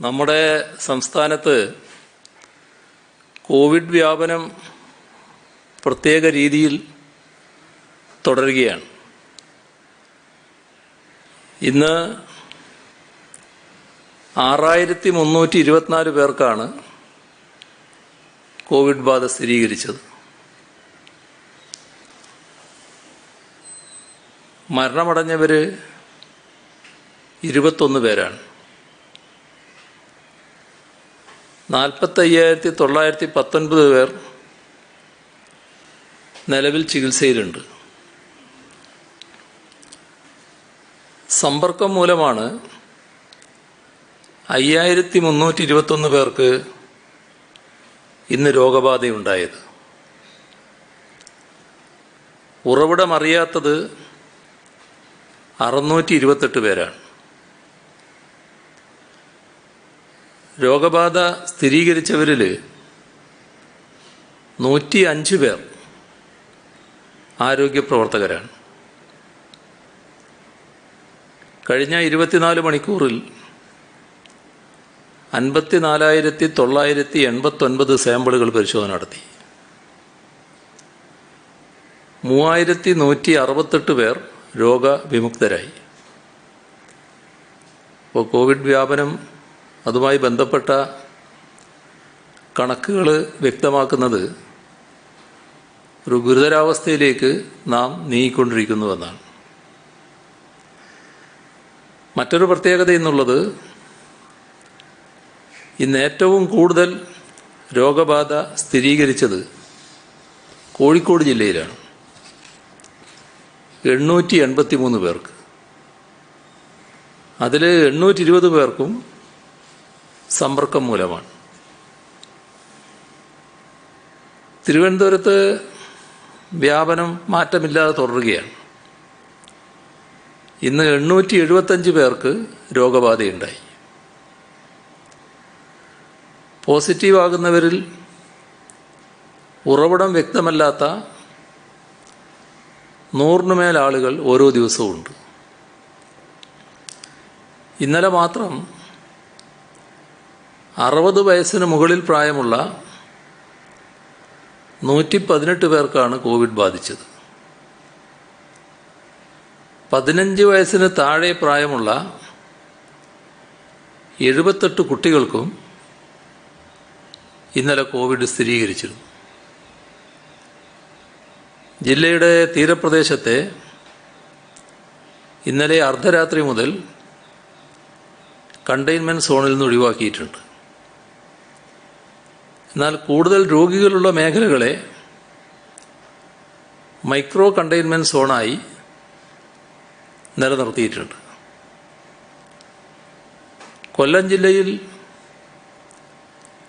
നമ്മുടെ സംസ്ഥാനത്ത് കോവിഡ് വ്യാപനം പ്രത്യേക രീതിയിൽ തുടരുകയാണ്. ഇന്ന് 6324 പേർക്കാണ് കോവിഡ് ബാധ സ്ഥിരീകരിച്ചത്. മരണമടഞ്ഞവർ 21 പേരാണ്. 45,919 പേർ നിലവിൽ ചികിത്സയിലുണ്ട്. സമ്പർക്കം മൂലമാണ് 5321 പേർക്ക് ഇന്ന് രോഗബാധയുണ്ടായത്. ഉറവിടമറിയാത്തത് 628 പേരാണ്. രോഗബാധ സ്ഥിരീകരിച്ചവരിൽ 105 പേർ ആരോഗ്യപ്രവർത്തകരാണ്. കഴിഞ്ഞ 24 മണിക്കൂറിൽ 54,989 സാമ്പിളുകൾ പരിശോധന നടത്തി. 3,168 പേർ രോഗവിമുക്തരായി. ഇപ്പോൾ കോവിഡ് വ്യാപനം അതുമായി ബന്ധപ്പെട്ട കണക്കുകൾ വ്യക്തമാക്കുന്നത് ഒരു ഗുരുതരാവസ്ഥയിലേക്ക് നാം നീങ്ങിക്കൊണ്ടിരിക്കുന്നുവെന്നാണ്. മറ്റൊരു പ്രത്യേകത എന്നുള്ളത്, ഇന്ന് ഏറ്റവും കൂടുതൽ രോഗബാധ സ്ഥിരീകരിച്ചത് കോഴിക്കോട് ജില്ലയിലാണ്. 883 പേർക്ക്. അതിൽ 820 പേർക്കും സമ്പർക്കം മൂലമാണ്. തിരുവനന്തപുരത്ത് വ്യാപനം മാറ്റമില്ലാതെ തുടരുകയാണ്. ഇന്ന് 875 പേർക്ക് രോഗബാധയുണ്ടായി. പോസിറ്റീവാകുന്നവരിൽ ഉറവിടം വ്യക്തമല്ലാത്ത 100 മേൽ ആളുകൾ ഓരോ ദിവസവും ഉണ്ട്. ഇന്നലെ മാത്രം 60 വയസ്സിന് മുകളിൽ പ്രായമുള്ള 118 പേർക്കാണ് കോവിഡ് ബാധിച്ചത്. 15 വയസ്സിന് താഴെ പ്രായമുള്ള 78 കുട്ടികൾക്കും ഇന്നലെ കോവിഡ് സ്ഥിരീകരിച്ചിരുന്നു. ജില്ലയുടെ തീരപ്രദേശത്തെ ഇന്നലെ അർദ്ധരാത്രി മുതൽ കണ്ടെയ്ൻമെൻറ് സോണിൽ നിന്ന് ഒഴിവാക്കിയിട്ടുണ്ട്. എന്നാൽ കൂടുതൽ രോഗികളുള്ള മേഖലകളെ മൈക്രോ കണ്ടെയ്ൻമെൻറ് സോണായി നിലനിർത്തിയിട്ടുണ്ട്. കൊല്ലം ജില്ലയിൽ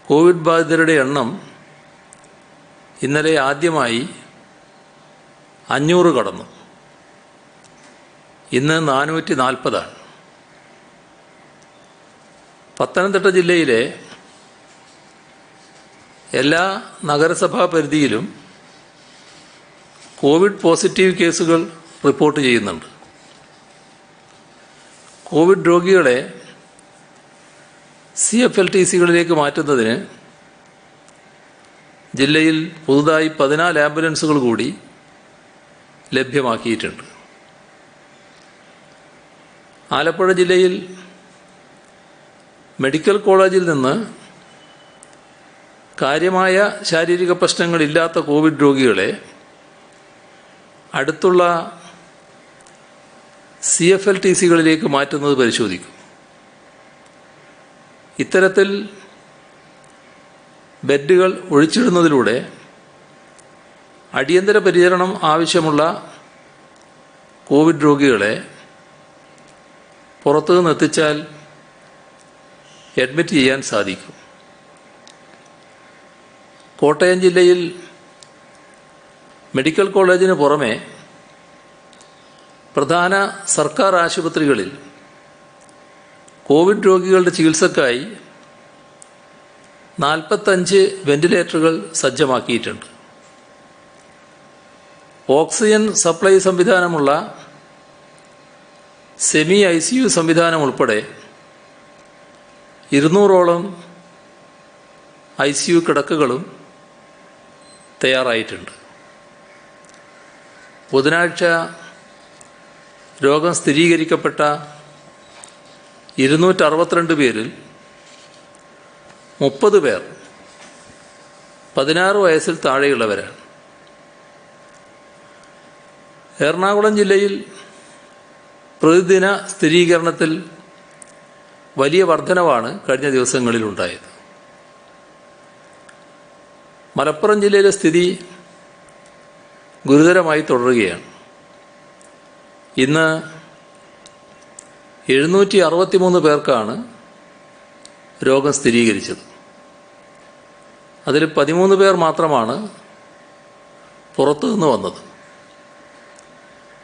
കോവിഡ് ബാധിതരുടെ എണ്ണം ഇന്നലെ ആദ്യമായി 500 കടന്നു. ഇന്ന് 440 ആണ്. പത്തനംതിട്ട ജില്ലയിലെ എല്ലാ നഗരസഭാ പരിധിയിലും കോവിഡ് പോസിറ്റീവ് കേസുകൾ റിപ്പോർട്ട് ചെയ്യുന്നുണ്ട്. കോവിഡ് രോഗികളെ CFLTCകളിലേക്ക് മാറ്റുന്നതിന് ജില്ലയിൽ പുതുതായി 14 ആംബുലൻസുകൾ കൂടി ലഭ്യമാക്കിയിട്ടുണ്ട്. ആലപ്പുഴ ജില്ലയിൽ മെഡിക്കൽ കോളേജിൽ നിന്ന് കാര്യമായ ശാരീരിക പ്രശ്നങ്ങളില്ലാത്ത കോവിഡ് രോഗികളെ അടുത്തുള്ള CFLTCകളിലേക്ക് മാറ്റുന്നത് പരിശോധിക്കും. ഇത്തരത്തിൽ ബെഡുകൾ ഒഴിച്ചിടുന്നതിലൂടെ അടിയന്തര പരിചരണം ആവശ്യമുള്ള കോവിഡ് രോഗികളെ പുറത്തുനിന്ന് എത്തിച്ചാൽ അഡ്മിറ്റ് ചെയ്യാൻ സാധിക്കും. കോട്ടയം ജില്ലയിൽ മെഡിക്കൽ കോളേജിന് പുറമെ പ്രധാന സർക്കാർ ആശുപത്രികളിൽ കോവിഡ് രോഗികളുടെ ചികിത്സക്കായി 45 വെന്റിലേറ്ററുകൾ സജ്ജമാക്കിയിട്ടുണ്ട്. ഓക്സിജൻ സപ്ലൈ സംവിധാനമുള്ള സെമി ICU സംവിധാനം ഉൾപ്പെടെ 200ഓളം ICU കിടക്കകളും തയ്യാറായിട്ടുണ്ട്. ബുധനാഴ്ച രോഗം സ്ഥിരീകരിക്കപ്പെട്ട 262 പേരിൽ 30 പേർ 16 വയസ്സിൽ താഴെയുള്ളവരാണ്. എറണാകുളം ജില്ലയിൽ പ്രതിദിന സ്ഥിരീകരണത്തിൽ വലിയ വർധനവാണ് കഴിഞ്ഞ ദിവസങ്ങളിലുണ്ടായത്. മലപ്പുറം ജില്ലയിലെ സ്ഥിതി ഗുരുതരമായി തുടരുകയാണ്. ഇന്ന് 763 പേർക്കാണ് രോഗം സ്ഥിരീകരിച്ചത്. അതിൽ 13 പേർ മാത്രമാണ് പുറത്തുനിന്ന് വന്നത്.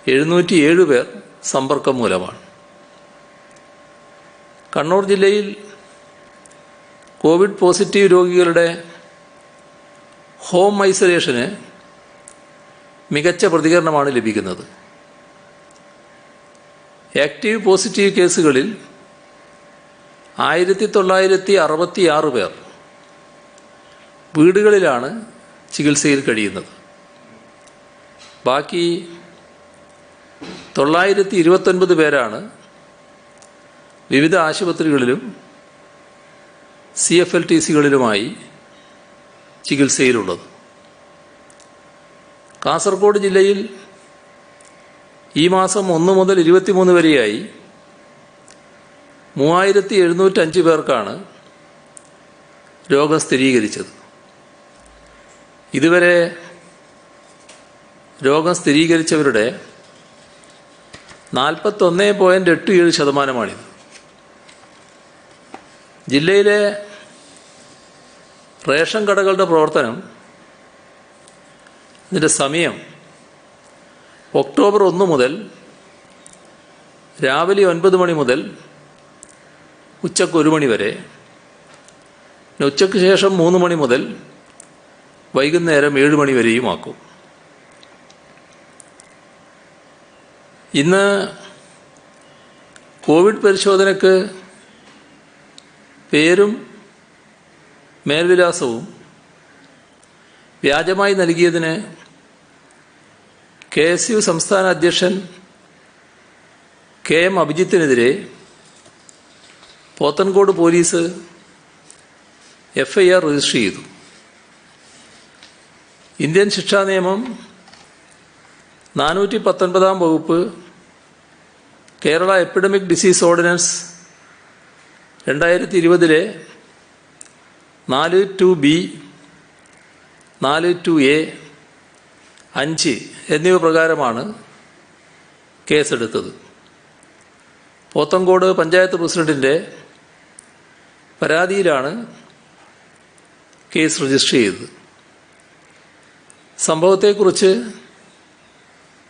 707 പേർ സമ്പർക്കം മൂലമാണ്. കണ്ണൂർ ജില്ലയിൽ കോവിഡ് പോസിറ്റീവ് രോഗികളുടെ ഹോം ഐസൊലേഷന് മികച്ച പ്രതികരണമാണ് ലഭിക്കുന്നത്. ആക്റ്റീവ് പോസിറ്റീവ് കേസുകളിൽ 1966 പേർ വീടുകളിലാണ് ചികിത്സയിൽ കഴിയുന്നത്. ബാക്കി 929 പേരാണ് വിവിധ ആശുപത്രികളിലും CFLTCകളിലുമായി ചികിത്സയിലുള്ളത്. കാസർഗോഡ് ജില്ലയിൽ ഈ മാസം 1 മുതൽ 23 വരെയായി 3705 പേർക്കാണ് രോഗം സ്ഥിരീകരിച്ചത്. ഇതുവരെ രോഗം സ്ഥിരീകരിച്ചവരുടെ 41.87%. ജില്ലയിലെ റേഷൻ കടകളുടെ പ്രവർത്തനം, ഇതിൻ്റെ സമയം ഒക്ടോബർ 1 മുതൽ രാവിലെ 9 മണി മുതൽ ഉച്ചക്ക് 1 മണി വരെ, ഉച്ചയ്ക്ക് ശേഷം 3 മണി മുതൽ വൈകുന്നേരം 7 മണി വരെയുമാക്കും. ഇന്ന് കോവിഡ് പരിശോധനയ്ക്ക് പേരും മേൽവിലാസവും വ്യാജമായി നൽകിയതിന് KSU സംസ്ഥാന അധ്യക്ഷൻ KM അഭിജിത്തിനെതിരെ പോത്തൻകോട് പോലീസ് FIR രജിസ്റ്റർ ചെയ്തു. ഇന്ത്യൻ ശിക്ഷാ നിയമം 419 വകുപ്പ്, Kerala epidemic disease ordinance 2020 42B, 42A, 5 എന്നിവ പ്രകാരമാണ് കേസെടുത്തത്. പോത്തൻകോട് പഞ്ചായത്ത് പ്രസിഡന്റിൻ്റെ പരാതിയിലാണ് കേസ് രജിസ്റ്റർ ചെയ്തത്. സംഭവത്തെക്കുറിച്ച്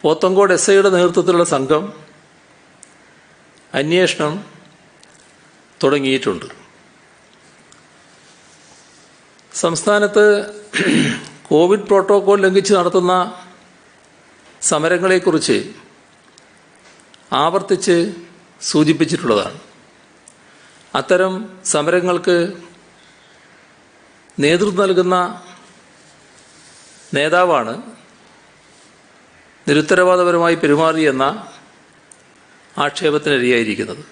പോത്തൻകോട് SIയുടെ നേതൃത്വത്തിലുള്ള സംഘം അന്വേഷണം തുടങ്ങിയിട്ടുണ്ട്. സംസ്ഥാനത്ത് കോവിഡ് പ്രോട്ടോകോൾ ലംഘിച്ച് നടത്തുന്ന സമരങ്ങളെക്കുറിച്ച് ആവർത്തിച്ച് സൂചിപ്പിച്ചിട്ടുള്ളതാണ്. അത്തരം സമരങ്ങൾക്ക് നേതൃത്വം നൽകുന്ന നേതാവാണ് നിരുത്തരവാദപരമായി പെരുമാറിയെന്ന ആക്ഷേപത്തിനിരയായിരിക്കുന്നത്.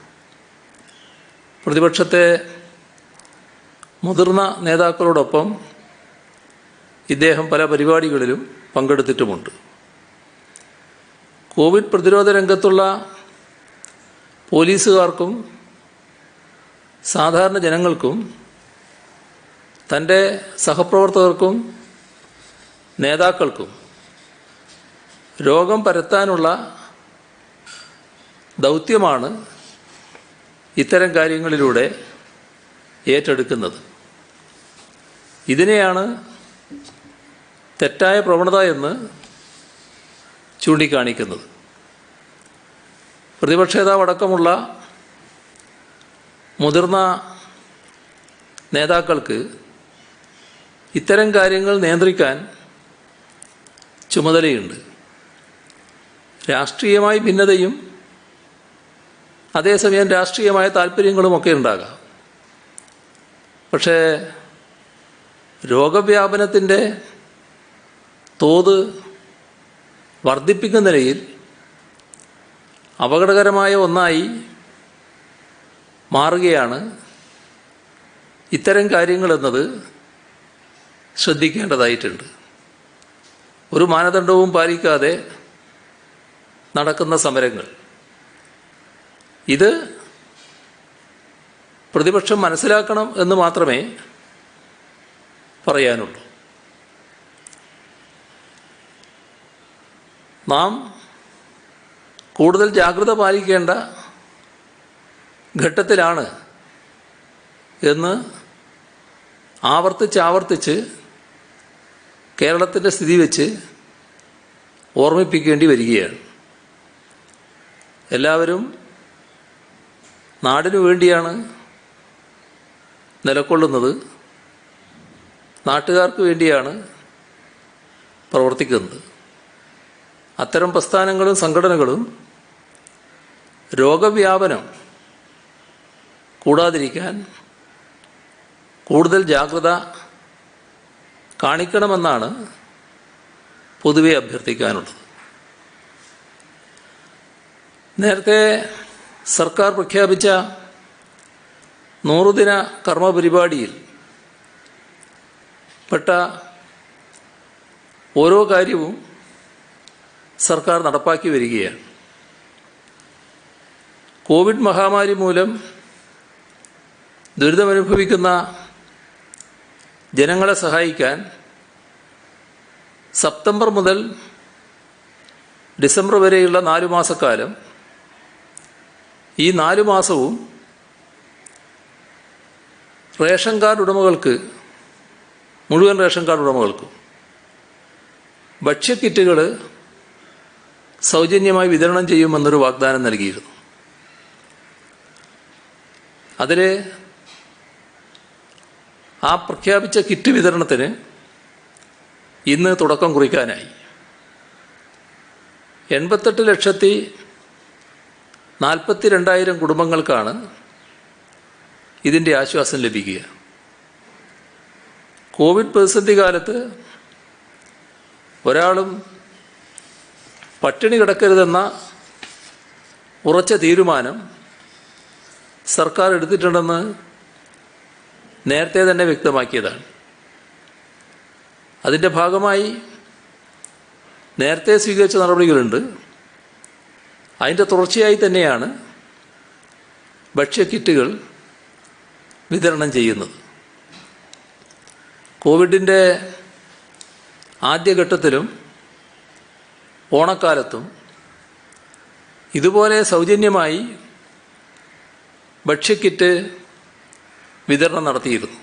പ്രതിപക്ഷത്തെ മുതിർന്ന നേതാക്കളോടൊപ്പം ഇദ്ദേഹം പല പരിപാടികളിലും പങ്കെടുത്തിട്ടുമുണ്ട്. കോവിഡ് പ്രതിരോധ രംഗത്തുള്ള പോലീസുകാർക്കും സാധാരണ ജനങ്ങൾക്കും തൻ്റെ സഹപ്രവർത്തകർക്കും നേതാക്കൾക്കും രോഗം പരത്താനുള്ള ദൗത്യമാണ് ഇത്തരം കാര്യങ്ങളിലൂടെ ഏറ്റെടുക്കുന്നത്. ഇതിനെയാണ് തെറ്റായ പ്രവണത എന്ന് ചൂണ്ടിക്കാണിക്കുന്നത്. പ്രതിപക്ഷ നേതാവടക്കമുള്ള മുതിർന്ന നേതാക്കൾക്ക് ഇത്തരം കാര്യങ്ങൾ നിയന്ത്രിക്കാൻ ചുമതലയുണ്ട്. രാഷ്ട്രീയമായി ഭിന്നതയും അതേസമയം രാഷ്ട്രീയമായ താല്പര്യങ്ങളുമൊക്കെ ഉണ്ടാകാം. പക്ഷേ രോഗവ്യാപനത്തിൻ്റെ തോത് വർദ്ധിപ്പിക്കുന്ന നിലയിൽ അപകടകരമായ ഒന്നായി മാറുകയാണ് ഇത്തരം കാര്യങ്ങളെന്നത് ശ്രദ്ധിക്കേണ്ടതായിട്ടുണ്ട്. ഒരു മാനദണ്ഡവും പാലിക്കാതെ നടക്കുന്ന സമരങ്ങൾ, ഇത് പ്രതിപക്ഷം മനസ്സിലാക്കണം എന്ന് മാത്രമേ പറയാനുള്ളൂ. നാം കൂടുതൽ ജാഗ്രത പാലിക്കേണ്ട ഘട്ടത്തിലാണ് എന്ന് ആവർത്തിച്ച് കേരളത്തിൻ്റെ സ്ഥിതി വെച്ച് ഓർമ്മിപ്പിക്കേണ്ടി വരികയാണ്. എല്ലാവരും നാടിനു വേണ്ടിയാണ് നിലകൊള്ളുന്നത്, നാട്ടുകാർക്ക് വേണ്ടിയാണ് പ്രവർത്തിക്കുന്നത്. അത്തരം പ്രസ്ഥാനങ്ങളും സംഘടനകളും രോഗവ്യാപനം കൂടാതിരിക്കാൻ കൂടുതൽ ജാഗ്രത കാണിക്കണമെന്നാണ് പൊതുവെ അഭ്യർത്ഥിക്കാനുള്ളത്. നേരത്തെ സർക്കാർ പ്രഖ്യാപിച്ച 100 ദിന കർമ്മ പരിപാടിയിൽ പെട്ട ഓരോ കാര്യവും സർക്കാർ നടപ്പാക്കി വരികയാണ്. കോവിഡ് മഹാമാരി മൂലം ദുരിതമനുഭവിക്കുന്ന ജനങ്ങളെ സഹായിക്കാൻ സെപ്റ്റംബർ മുതൽ ഡിസംബർ വരെയുള്ള 4 മാസക്കാലം, ഈ 4 മാസവും റേഷൻ കാർഡ് ഉടമകൾക്ക്, മുഴുവൻ റേഷൻ കാർഡ് ഉടമകൾക്കും ഭക്ഷ്യക്കിറ്റുകൾ സൗജന്യമായി വിതരണം ചെയ്യുമെന്നൊരു വാഗ്ദാനം നൽകിയിരുന്നു. അതിൽ ആ പ്രഖ്യാപിച്ച കിറ്റ് വിതരണത്തിന് ഇന്ന് തുടക്കം കുറിക്കാനായി. 88,42,000 കുടുംബങ്ങൾക്കാണ് ഇതിൻ്റെ ആശ്വാസം ലഭിക്കുക. കോവിഡ് പ്രതിസന്ധി കാലത്ത് ഒരാളും പട്ടിണി കിടക്കരുതെന്ന ഉറച്ച തീരുമാനം സർക്കാർ എടുത്തിട്ടുണ്ടെന്ന് നേരത്തെ തന്നെ വ്യക്തമാക്കിയതാണ്. അതിൻ്റെ ഭാഗമായി നേരത്തെ സ്വീകരിച്ച നടപടികളുണ്ട്. അതിൻ്റെ തുടർച്ചയായി തന്നെയാണ് ഭക്ഷ്യക്കിറ്റുകൾ വിതരണം ചെയ്യുന്നത്. കോവിഡിൻ്റെ ആദ്യഘട്ടത്തിലും ഓണക്കാലത്തും ഇതുപോലെ സൗജന്യമായി ഭക്ഷ്യക്കിറ്റ് വിതരണം നടത്തിയിരുന്നു.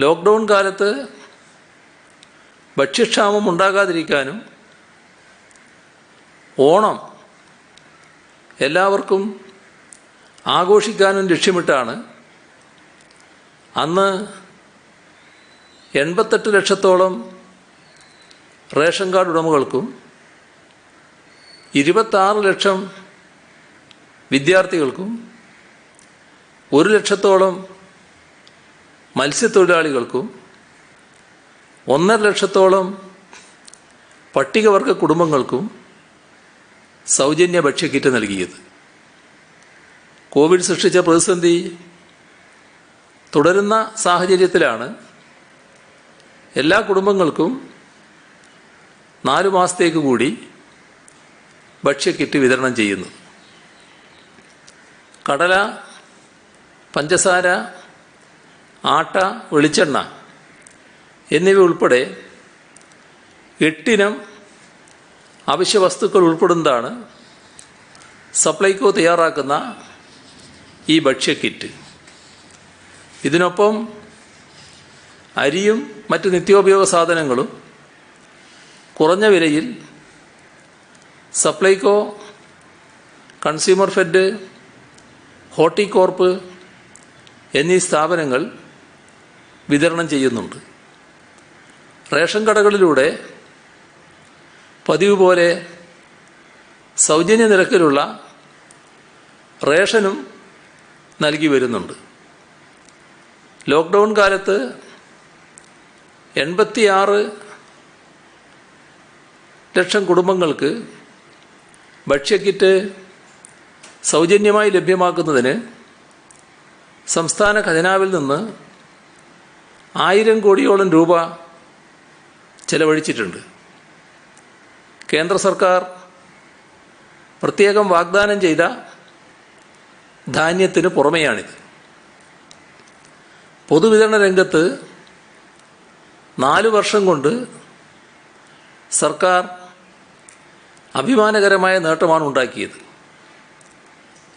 ലോക്ക്ഡൗൺ കാലത്ത് ഭക്ഷ്യക്ഷാമം ഉണ്ടാകാതിരിക്കാനും ഓണം എല്ലാവർക്കും ആഘോഷിക്കാനും ലക്ഷ്യമിട്ടാണ് അന്ന് 88 ലക്ഷത്തോളം റേഷൻ കാർഡ് ഉടമകൾക്കും 26 ലക്ഷം വിദ്യാർത്ഥികൾക്കും 1 ലക്ഷത്തോളം മത്സ്യത്തൊഴിലാളികൾക്കും 1.5 ലക്ഷത്തോളം പട്ടികവർഗ കുടുംബങ്ങൾക്കും സൗജന്യ ഭക്ഷ്യക്കിറ്റ് നൽകിയത്. കോവിഡ് സൃഷ്ടിച്ച പ്രതിസന്ധി തുടരുന്ന സാഹചര്യത്തിലാണ് എല്ലാ കുടുംബങ്ങൾക്കും 4 മാസത്തേക്ക് കൂടി ഭക്ഷ്യക്കിറ്റ് വിതരണം ചെയ്യുന്നത്. കടല, പഞ്ചസാര, ആട്ട, വെളിച്ചെണ്ണ എന്നിവ ഉൾപ്പെടെ 8 ഇനം അവശ്യ വസ്തുക്കൾ ഉൾപ്പെടുന്നതാണ് സപ്ലൈകോ തയ്യാറാക്കുന്ന ഈ ഭക്ഷ്യക്കിറ്റ്. ഇതിനൊപ്പം അരിയും മറ്റ് നിത്യോപയോഗ സാധനങ്ങളും കുറഞ്ഞ വിലയിൽ സപ്ലൈകോ, കൺസ്യൂമർ ഫെഡ്, ഹോർട്ടികോർപ്പ് എന്നീ സ്ഥാപനങ്ങൾ വിതരണം ചെയ്യുന്നുണ്ട്. റേഷൻ കടകളിലൂടെ പതിവ് പോലെ സൗജന്യ നിരക്കിലുള്ള റേഷനും നൽകി വരുന്നുണ്ട്. ലോക്ക്ഡൗൺ കാലത്ത് 86 ലക്ഷം കുടുംബങ്ങൾക്ക് ഭക്ഷ്യക്കിറ്റ് സൗജന്യമായി ലഭ്യമാക്കുന്നതിന് സംസ്ഥാന ഖജനാവിൽ നിന്ന് 1000 കോടിയോളം രൂപ ചെലവഴിച്ചിട്ടുണ്ട്. കേന്ദ്ര സർക്കാർ പ്രത്യേകം വാഗ്ദാനം ചെയ്ത ധാന്യത്തിന് പുറമെയാണിത്. പൊതുവിതരണ രംഗത്ത് 4 വർഷം കൊണ്ട് സർക്കാർ അഭിമാനകരമായ നേട്ടമാണ് ഉണ്ടാക്കിയത്.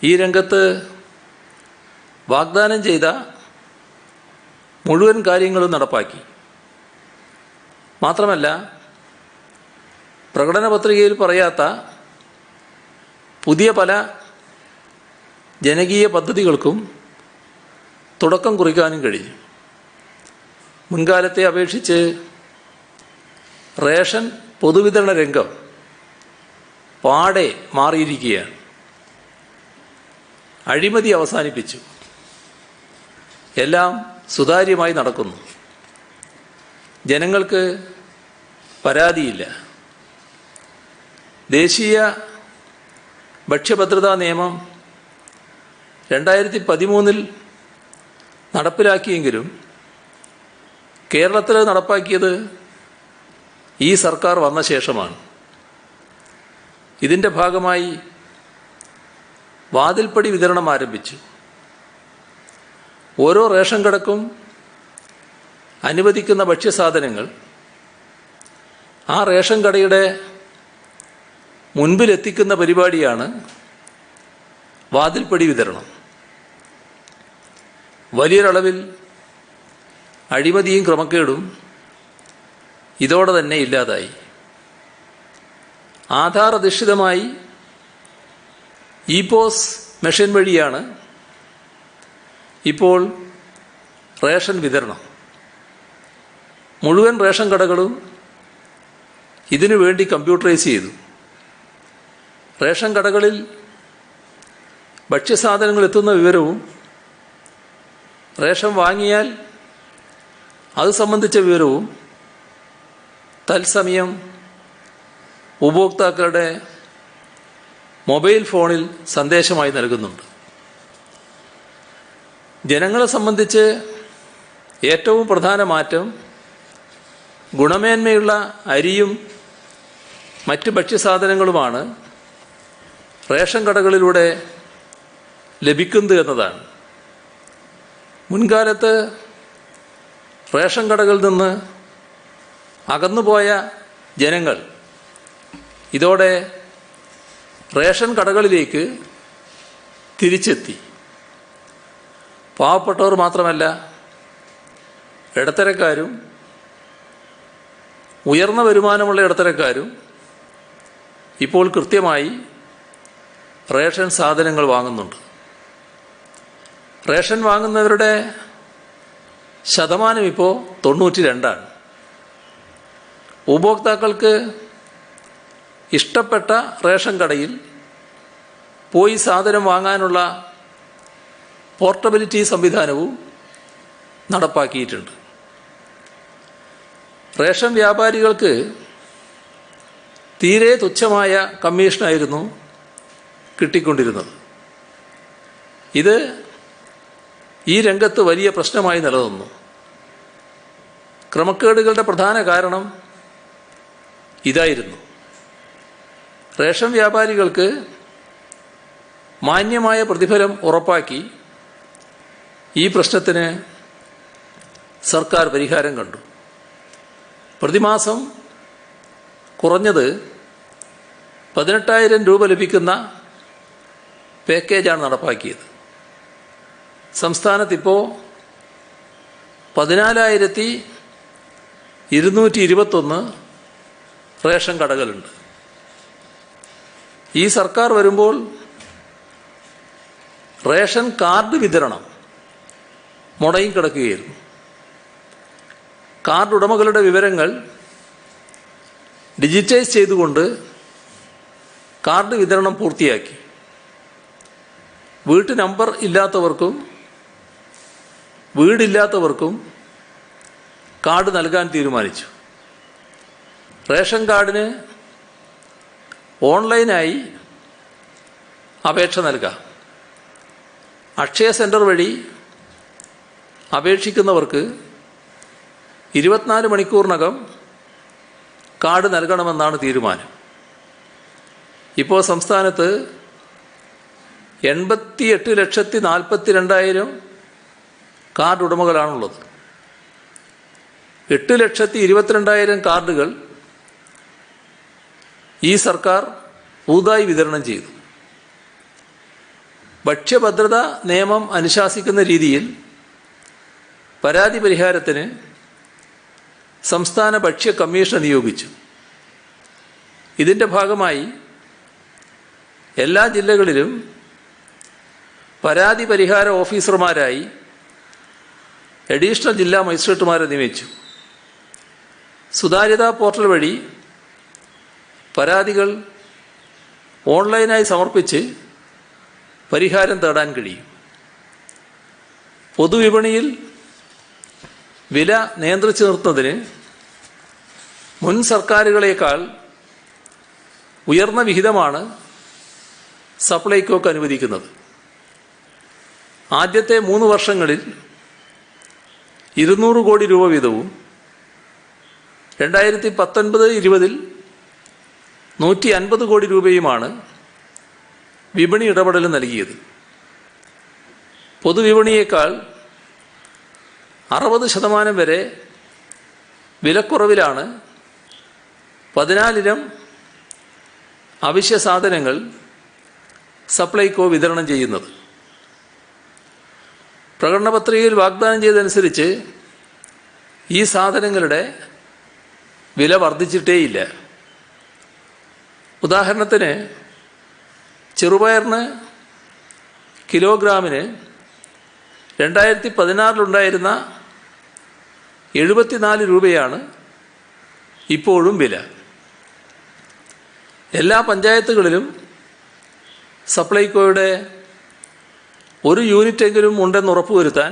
ഈ രംഗത്ത് വാഗ്ദാനം ചെയ്ത മുഴുവൻ കാര്യങ്ങളും നടപ്പാക്കി. മാത്രമല്ല, പ്രകടന പത്രികയിൽ പറയാത്ത പുതിയ പല ജനകീയ പദ്ധതികൾക്കും തുടക്കം കുറിക്കാനും കഴിഞ്ഞു. മുൻകാലത്തെ അപേക്ഷിച്ച് റേഷൻ പൊതുവിതരണ രംഗം പാടെ മാറിയിരിക്കുകയാണ്. അഴിമതി അവസാനിപ്പിച്ചു. എല്ലാം സുതാര്യമായി നടക്കുന്നു. ജനങ്ങൾക്ക് പരാതിയില്ല. ദേശീയ ഭക്ഷ്യഭദ്രതാ നിയമം 2013 നടപ്പിലാക്കിയെങ്കിലും കേരളത്തിൽ നടപ്പാക്കിയത് ഈ സർക്കാർ വന്ന ശേഷമാണ്. ഇതിൻ്റെ ഭാഗമായി വാതിൽപ്പടി വിതരണം ആരംഭിച്ചു. ഓരോ റേഷൻ കടക്കും അനുവദിക്കുന്ന ഭക്ഷ്യസാധനങ്ങൾ ആ റേഷൻ കടയുടെ മുൻപിലെത്തിക്കുന്ന പരിപാടിയാണ് വാതിൽപ്പടി വിതരണം. വലിയൊരളവിൽ അഴിമതിയും ക്രമക്കേടും ഇതോടെ തന്നെ ഇല്ലാതായി. ആധാർ അധിഷ്ഠിതമായി ഇ-പോസ് മെഷീൻ വഴിയാണ് ഇപ്പോൾ റേഷൻ വിതരണം. മുഴുവൻ റേഷൻ കടകളും ഇതിനു വേണ്ടി കമ്പ്യൂട്ടറൈസ് ചെയ്തു. റേഷൻ കടകളിൽ ഭക്ഷ്യസാധനങ്ങൾ എത്തുന്ന വിവരവും റേഷൻ വാങ്ങിയാൽ അത് സംബന്ധിച്ച വിവരവും തത്സമയം ഉപഭോക്താക്കളുടെ മൊബൈൽ ഫോണിൽ സന്ദേശമായി നൽകുന്നുണ്ട്. ജനങ്ങളെ സംബന്ധിച്ച് ഏറ്റവും പ്രധാന മാറ്റം ഗുണമേന്മയുള്ള അരിയും മറ്റ് ഭക്ഷ്യസാധനങ്ങളുമാണ് റേഷൻ കടകളിലൂടെ ലഭിക്കുന്നത് എന്നതാണ്. മുൻകാലത്ത് റേഷൻ കടകളിൽ നിന്ന് അകന്നുപോയ ജനങ്ങൾ ഇതോടെ റേഷൻ കടകളിലേക്ക് തിരിച്ചെത്തി. പാവപ്പെട്ടവർ മാത്രമല്ല, ഇടത്തരക്കാരും ഉയർന്ന വരുമാനമുള്ള ഇടത്തരക്കാരും ഇപ്പോൾ കൃത്യമായി റേഷൻ സാധനങ്ങൾ വാങ്ങുന്നുണ്ട്. റേഷൻ വാങ്ങുന്നവരുടെ ശതമാനം ഇപ്പോൾ 92%. ഉപഭോക്താക്കൾക്ക് ഇഷ്ടപ്പെട്ട റേഷൻ കടയിൽ പോയി സാധനം വാങ്ങാനുള്ള പോർട്ടബിലിറ്റി സംവിധാനവും നടപ്പാക്കിയിട്ടുണ്ട്. റേഷൻ വ്യാപാരികൾക്ക് തീരെ തുച്ഛമായ കമ്മീഷനായിരുന്നു കിട്ടിക്കൊണ്ടിരുന്നത്. ഇത് ഈ രംഗത്ത് വലിയ പ്രശ്നമായി നിലനിന്നു. ക്രമക്കേടുകളുടെ പ്രധാന കാരണം ഇതായിരുന്നു. റേഷൻ വ്യാപാരികൾക്ക് മാന്യമായ പ്രതിഫലം ഉറപ്പാക്കി ഈ പ്രശ്നത്തിന് സർക്കാർ പരിഹാരം കണ്ടു. പ്രതിമാസം കുറഞ്ഞത് 18,000 രൂപ ലഭിക്കുന്ന പാക്കേജാണ് നടപ്പാക്കിയത്. സംസ്ഥാനത്തിപ്പോൾ 14,221 റേഷൻ കടകളുണ്ട്. ഈ സർക്കാർ വരുമ്പോൾ റേഷൻ കാർഡ് വിതരണം മുടങ്ങി കിടക്കുകയായിരുന്നു. കാർഡ് ഉടമകളുടെ വിവരങ്ങൾ ഡിജിറ്റൈസ് ചെയ്തുകൊണ്ട് കാർഡ് വിതരണം പൂർത്തിയാക്കി. വീട്ടു നമ്പർ ഇല്ലാത്തവർക്കും വീടില്ലാത്തവർക്കും കാർഡ് നൽകാൻ തീരുമാനിച്ചു. റേഷൻ കാർഡിന് ഓൺലൈനായി അപേക്ഷ നൽകാം. അക്ഷയ സെൻറ്റർ വഴി അപേക്ഷിക്കുന്നവർക്ക് 24 മണിക്കൂറിനകം കാർഡ് നൽകണമെന്നാണ് തീരുമാനം. ഇപ്പോൾ സംസ്ഥാനത്ത് 88,42,000 കാർഡ് ഉടമകളാണുള്ളത്. 8,22,000 കാർഡുകൾ ഈ സർക്കാർ പുതുതായി വിതരണം ചെയ്തു. ഭക്ഷ്യഭദ്രതാ നിയമം അനുശാസിക്കുന്ന രീതിയിൽ പരാതി പരിഹാരത്തിന് സംസ്ഥാന ഭക്ഷ്യ കമ്മീഷൻ നിയോഗിച്ചു. ഇതിൻ്റെ ഭാഗമായി എല്ലാ ജില്ലകളിലും പരാതി പരിഹാര ഓഫീസർമാരായി അഡീഷണൽ ജില്ലാ മജിസ്ട്രേറ്റുമാരെ നിയമിച്ചു. സുതാര്യതാ പോർട്ടൽ വഴി പരാതികൾ ഓൺലൈനായി സമർപ്പിച്ച് പരിഹാരം തേടാൻ കഴിയും. പൊതുവിപണിയിൽ വില നിയന്ത്രിച്ചു നിർത്തുന്നതിന് മുൻ സർക്കാരുകളേക്കാൾ ഉയർന്ന വിഹിതമാണ് സപ്ലൈകോക്ക് അനുവദിക്കുന്നത്. ആദ്യത്തെ 3 വർഷങ്ങളിൽ 200 കോടി രൂപ വീതവും 2019-20 150 കോടി രൂപയുമാണ് വിപണി ഇടപെടൽ നൽകിയത്. പൊതുവിപണിയേക്കാൾ 60% വരെ വിലക്കുറവിലാണ് 14 ഇനം അവശ്യ സാധനങ്ങൾ സപ്ലൈകോ വിതരണം ചെയ്യുന്നത്. പ്രകടന പത്രികയിൽ വാഗ്ദാനം ചെയ്തതനുസരിച്ച് ഈ സാധനങ്ങളുടെ വില വർദ്ധിച്ചിട്ടേയില്ല. ഉദാഹരണത്തിന് ചെറുപയറിന് കിലോഗ്രാമിന് 2016 74 രൂപയാണ് ഇപ്പോഴും വില. എല്ലാ പഞ്ചായത്തുകളിലും സപ്ലൈകോയുടെ ഒരു യൂണിറ്റെങ്കിലും ഉണ്ടെന്ന് ഉറപ്പുവരുത്താൻ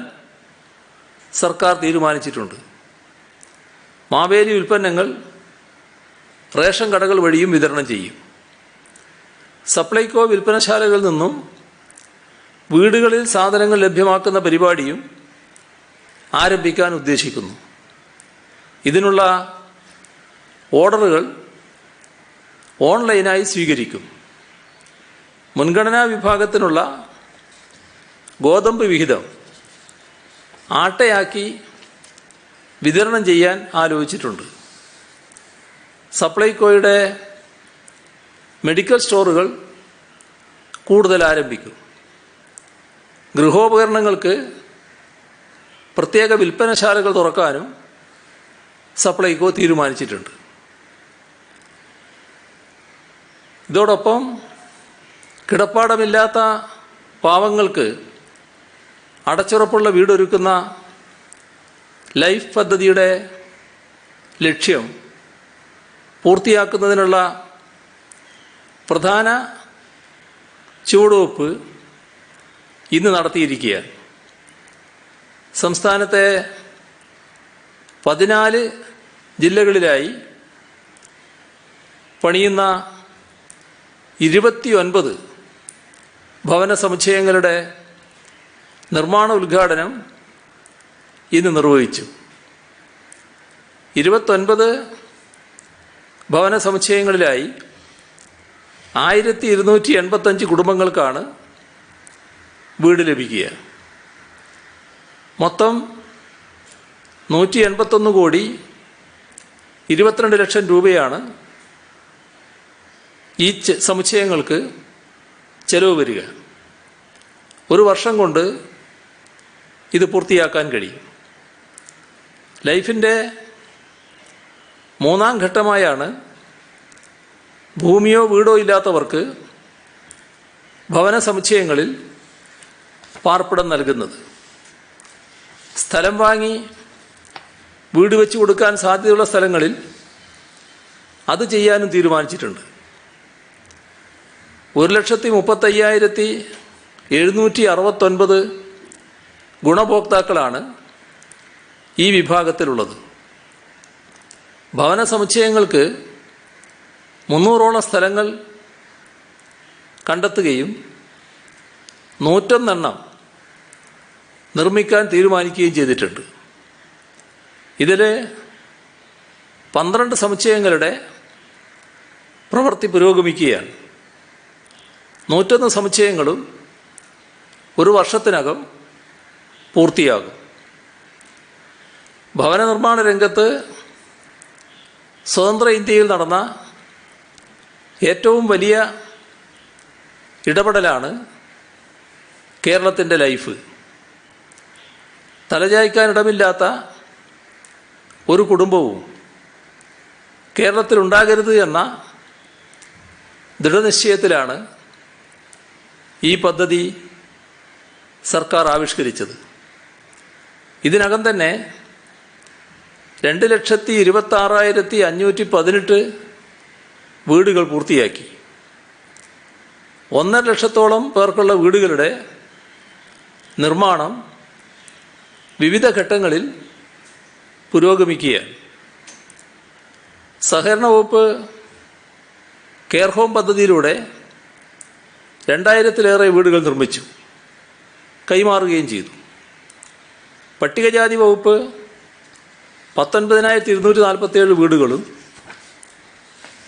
സർക്കാർ തീരുമാനിച്ചിട്ടുണ്ട്. മാവേലി ഉൽപ്പന്നങ്ങൾ റേഷൻ കടകൾ വഴിയും വിതരണം ചെയ്യും. സപ്ലൈകോ വിൽപ്പനശാലകളിൽ നിന്നും വീടുകളിൽ സാധനങ്ങൾ ലഭ്യമാക്കുന്ന പരിപാടിയും ആരംഭിക്കാൻ ഉദ്ദേശിക്കുന്നു. ഇതിനുള്ള ഓർഡറുകൾ ഓൺലൈനായി സ്വീകരിക്കും. മുൻഗണനാ വിഭാഗത്തിനുള്ള ഗോതമ്പ് വിഹിതം ആട്ടയാക്കി വിതരണം ചെയ്യാൻ ആലോചിച്ചിട്ടുണ്ട്. സപ്ലൈകോയുടെ മെഡിക്കൽ സ്റ്റോറുകൾ കൂടുതൽ ആരംഭിക്കും. ഗൃഹോപകരണങ്ങൾക്ക് പ്രത്യേക വിൽപ്പനശാലകൾ തുറക്കാനും സപ്ലൈകോ തീരുമാനിച്ചിട്ടുണ്ട്. ഇതോടൊപ്പം കിടപ്പാടമില്ലാത്ത പാവങ്ങൾക്ക് അടച്ചുറപ്പുള്ള വീടൊരുക്കുന്ന ലൈഫ് പദ്ധതിയുടെ ലക്ഷ്യം പൂർത്തിയാക്കുന്നതിനുള്ള പ്രധാന ചുവടുവെപ്പ് ഇന്ന് നടത്തിയിരിക്കുകയാണ്. സംസ്ഥാനത്തെ 14 ജില്ലകളിലായി പണിയുന്ന 29 ഭവന സമുച്ചയങ്ങളുടെ നിർമ്മാണ ഉദ്ഘാടനം ഇന്ന് നിർവഹിച്ചു. 29 ഭവന സമുച്ചയങ്ങളിലായി 1285 കുടുംബങ്ങൾക്കാണ് വീട് ലഭിക്കുക. മൊത്തം 181 കോടി 22 ലക്ഷം രൂപയാണ് ഈ സമുച്ചയങ്ങൾക്ക് ചെലവ് വരിക. ഒരു വർഷം കൊണ്ട് ഇത് പൂർത്തിയാക്കാൻ കഴിയും. ലൈഫിൻ്റെ 3ാം ഘട്ടമായാണ് ഭൂമിയോ വീടോ ഇല്ലാത്തവർക്ക് ഭവന സമുച്ചയങ്ങളിൽ പാർപ്പിടം നൽകുന്നത്. സ്ഥലം വാങ്ങി വീട് വെച്ച് കൊടുക്കാൻ സാധ്യതയുള്ള സ്ഥലങ്ങളിൽ അത് ചെയ്യാനും തീരുമാനിച്ചിട്ടുണ്ട്. 1,35,769 ഗുണഭോക്താക്കളാണ് ഈ വിഭാഗത്തിലുള്ളത്. ഭവന സമുച്ചയങ്ങൾക്ക് 300ഓളം സ്ഥലങ്ങൾ കണ്ടെത്തുകയും 101 എണ്ണം നിർമ്മിക്കാൻ തീരുമാനിക്കുകയും ചെയ്തിട്ടുണ്ട്. ഇതിൽ 12 സമുച്ചയങ്ങളുടെ പ്രവൃത്തി പുരോഗമിക്കുകയാണ്. 101 സമുച്ചയങ്ങളും 1 വർഷത്തിനകം പൂർത്തിയാകും. ഭവന നിർമ്മാണ രംഗത്ത് സ്വതന്ത്ര ഇന്ത്യയിൽ നടന്ന ഏറ്റവും വലിയ ഇടപെടലാണ് കേരളത്തിൻ്റെ ലൈഫ്. തലചായ്ക്കാനിടമില്ലാത്ത ഒരു കുടുംബവും കേരളത്തിലുണ്ടാകരുത് എന്ന ദൃഢനിശ്ചയത്തിലാണ് ഈ പദ്ധതി സർക്കാർ ആവിഷ്കരിച്ചത്. ഇതിനകം തന്നെ 2,26,518 വീടുകൾ പൂർത്തിയാക്കി. 1.5 ലക്ഷത്തോളം പേർക്കുള്ള വീടുകളുടെ നിർമ്മാണം വിവിധ ഘട്ടങ്ങളിൽ പുരോഗമിക്കുകയാണ്. സഹകരണ വകുപ്പ് കെയർ ഹോം പദ്ധതിയിലൂടെ 2000-ലേറെ വീടുകൾ നിർമ്മിച്ചു, കൈമാറുകയും ചെയ്തു. പട്ടികജാതി വകുപ്പ് 19,247 വീടുകളും,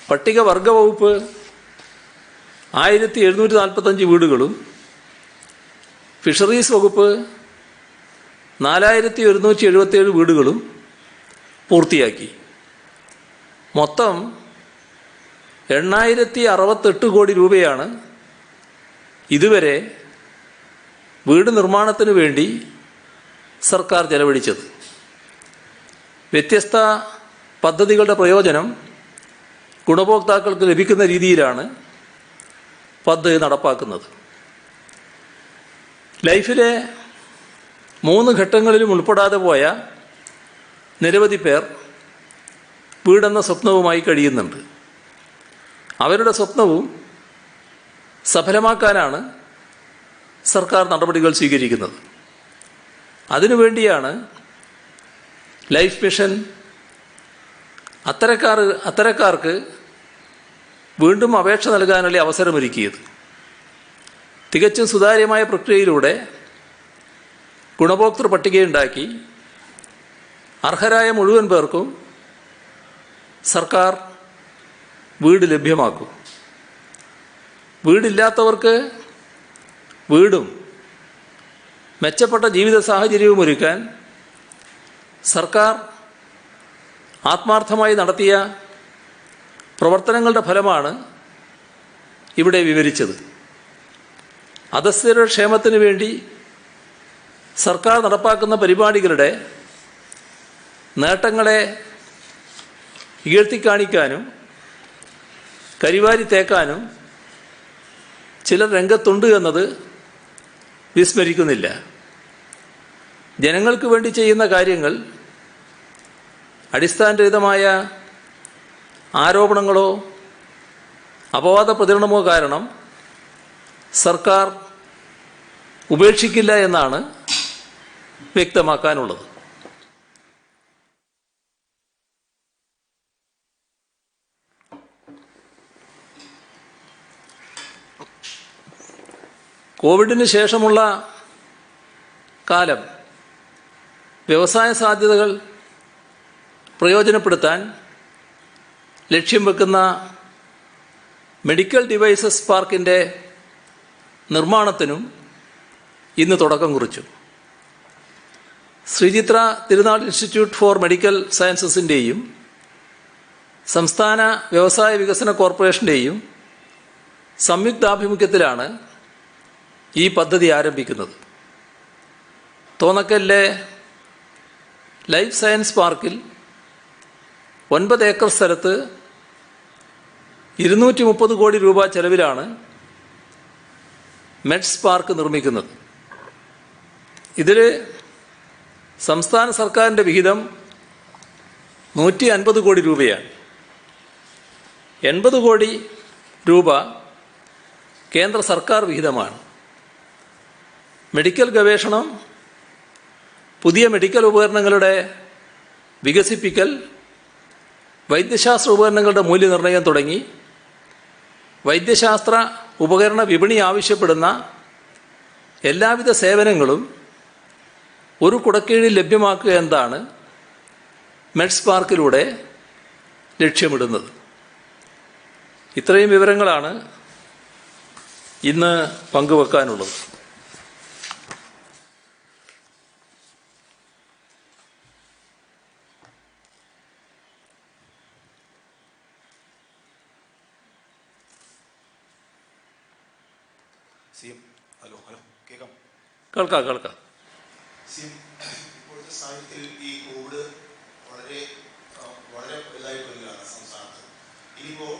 പട്ടികവർഗ വകുപ്പ് 1,745 വീടുകളും, ഫിഷറീസ് വകുപ്പ് 4,177 വീടുകളും പൂർത്തിയാക്കി. മൊത്തം 8,068 കോടി രൂപയാണ് ഇതുവരെ വീട് നിർമ്മാണത്തിന് വേണ്ടി സർക്കാർ ചെലവഴിച്ചത്. വ്യത്യസ്ത പദ്ധതികളുടെ പ്രയോജനം ഗുണഭോക്താക്കൾക്ക് ലഭിക്കുന്ന രീതിയിലാണ് പദ്ധതി നടപ്പാക്കുന്നത്. ലൈഫിലെ 3 ഘട്ടങ്ങളിലും ഉൾപ്പെടാതെ പോയ നിരവധി പേർ വീടെന്ന സ്വപ്നവുമായി കഴിയുന്നുണ്ട്. അവരുടെ സ്വപ്നവും സഫലമാക്കാനാണ് സർക്കാർ നടപടികൾ സ്വീകരിക്കുന്നത്. അതിനുവേണ്ടിയാണ് ലൈഫ് മിഷൻ അത്തരക്കാർക്ക് വീണ്ടും അപേക്ഷ നൽകാനുള്ള അവസരമൊരുക്കിയത്. തികച്ചും സുതാര്യമായ പ്രക്രിയയിലൂടെ ഗുണഭോക്തൃ പട്ടികയുണ്ടാക്കി അർഹരായ മുഴുവൻ പേർക്കും സർക്കാർ വീട് ലഭ്യമാക്കും. വീടില്ലാത്തവർക്ക് വീടും മെച്ചപ്പെട്ട ജീവിത സാഹചര്യവും ഒരുക്കാൻ സർക്കാർ ആത്മാർത്ഥമായി നടത്തിയ പ്രവർത്തനങ്ങളുടെ ഫലമാണ് ഇവിടെ വിവരിച്ചത്. അധസ്ഥിതരുടെ ക്ഷേമത്തിന് വേണ്ടി സർക്കാർ നടപ്പാക്കുന്ന പരിപാടികളുടെ നേട്ടങ്ങളെ ഇകഴ്ത്തിക്കാണിക്കാനും കരിവാരി തേക്കാനും ചിലർ രംഗത്തുണ്ട് എന്നത് വിസ്മരിക്കുന്നില്ല. ജനങ്ങൾക്ക് വേണ്ടി ചെയ്യുന്ന കാര്യങ്ങൾ അടിസ്ഥാനരഹിതമായ ആരോപണങ്ങളോ അപവാദ പ്രചരണമോ കാരണം സർക്കാർ ഉപേക്ഷിക്കില്ല എന്നാണ് വ്യക്തമാക്കാനുള്ളത്. കോവിഡിന് ശേഷമുള്ള കാലം വ്യവസായ സാധ്യതകൾ പ്രയോജനപ്പെടുത്താൻ ലക്ഷ്യം വെക്കുന്ന മെഡിക്കൽ ഡിവൈസസ് പാർക്കിൻ്റെ നിർമ്മാണത്തിനും ഇന്ന് തുടക്കം കുറിച്ചു. ശ്രീചിത്ര തിരുനാൾ ഇൻസ്റ്റിറ്റ്യൂട്ട് ഫോർ മെഡിക്കൽ സയൻസസിൻ്റെയും സംസ്ഥാന വ്യവസായ വികസന കോർപ്പറേഷൻ്റെയും സംയുക്താഭിമുഖ്യത്തിലാണ് ഈ പദ്ധതി ആരംഭിക്കുന്നത്. തോന്നക്കലിലെ ലൈഫ് സയൻസ് പാർക്കിൽ 9 ഏക്കർ സ്ഥലത്ത് 230 കോടി രൂപ ചെലവിലാണ് മെഡ്സ് പാർക്ക് നിർമ്മിക്കുന്നത്. ഇതിൽ സംസ്ഥാന സർക്കാരിൻ്റെ വിഹിതം 150 കോടി രൂപയാണ്. 80 കോടി രൂപ കേന്ദ്ര സർക്കാർ വിഹിതമാണ്. മെഡിക്കൽ ഗവേഷണം, പുതിയ മെഡിക്കൽ ഉപകരണങ്ങളുടെ വികസിപ്പിക്കൽ, വൈദ്യശാസ്ത്ര ഉപകരണങ്ങളുടെ മൂല്യനിർണ്ണയം തുടങ്ങി വൈദ്യശാസ്ത്ര ഉപകരണ വിപണി ആവശ്യപ്പെടുന്ന എല്ലാവിധ സേവനങ്ങളും ഒരു കുടക്കീഴിൽ ലഭ്യമാക്കുക എന്നതാണ് മെഡ്സ് പാർക്കിലൂടെ ലക്ഷ്യമിടുന്നത്. ഇത്രയും വിവരങ്ങളാണ് ഇന്ന് പങ്കുവെക്കാനുള്ളത്. കേൾക്കാം. ഇപ്പോഴത്തെ സാഹചര്യത്തിൽ ഈ കോവിഡ് വളരെ വളരെ വലുതായിട്ട് വരികയാണ് സംസ്ഥാനത്ത്. ഇനിയിപ്പോൾ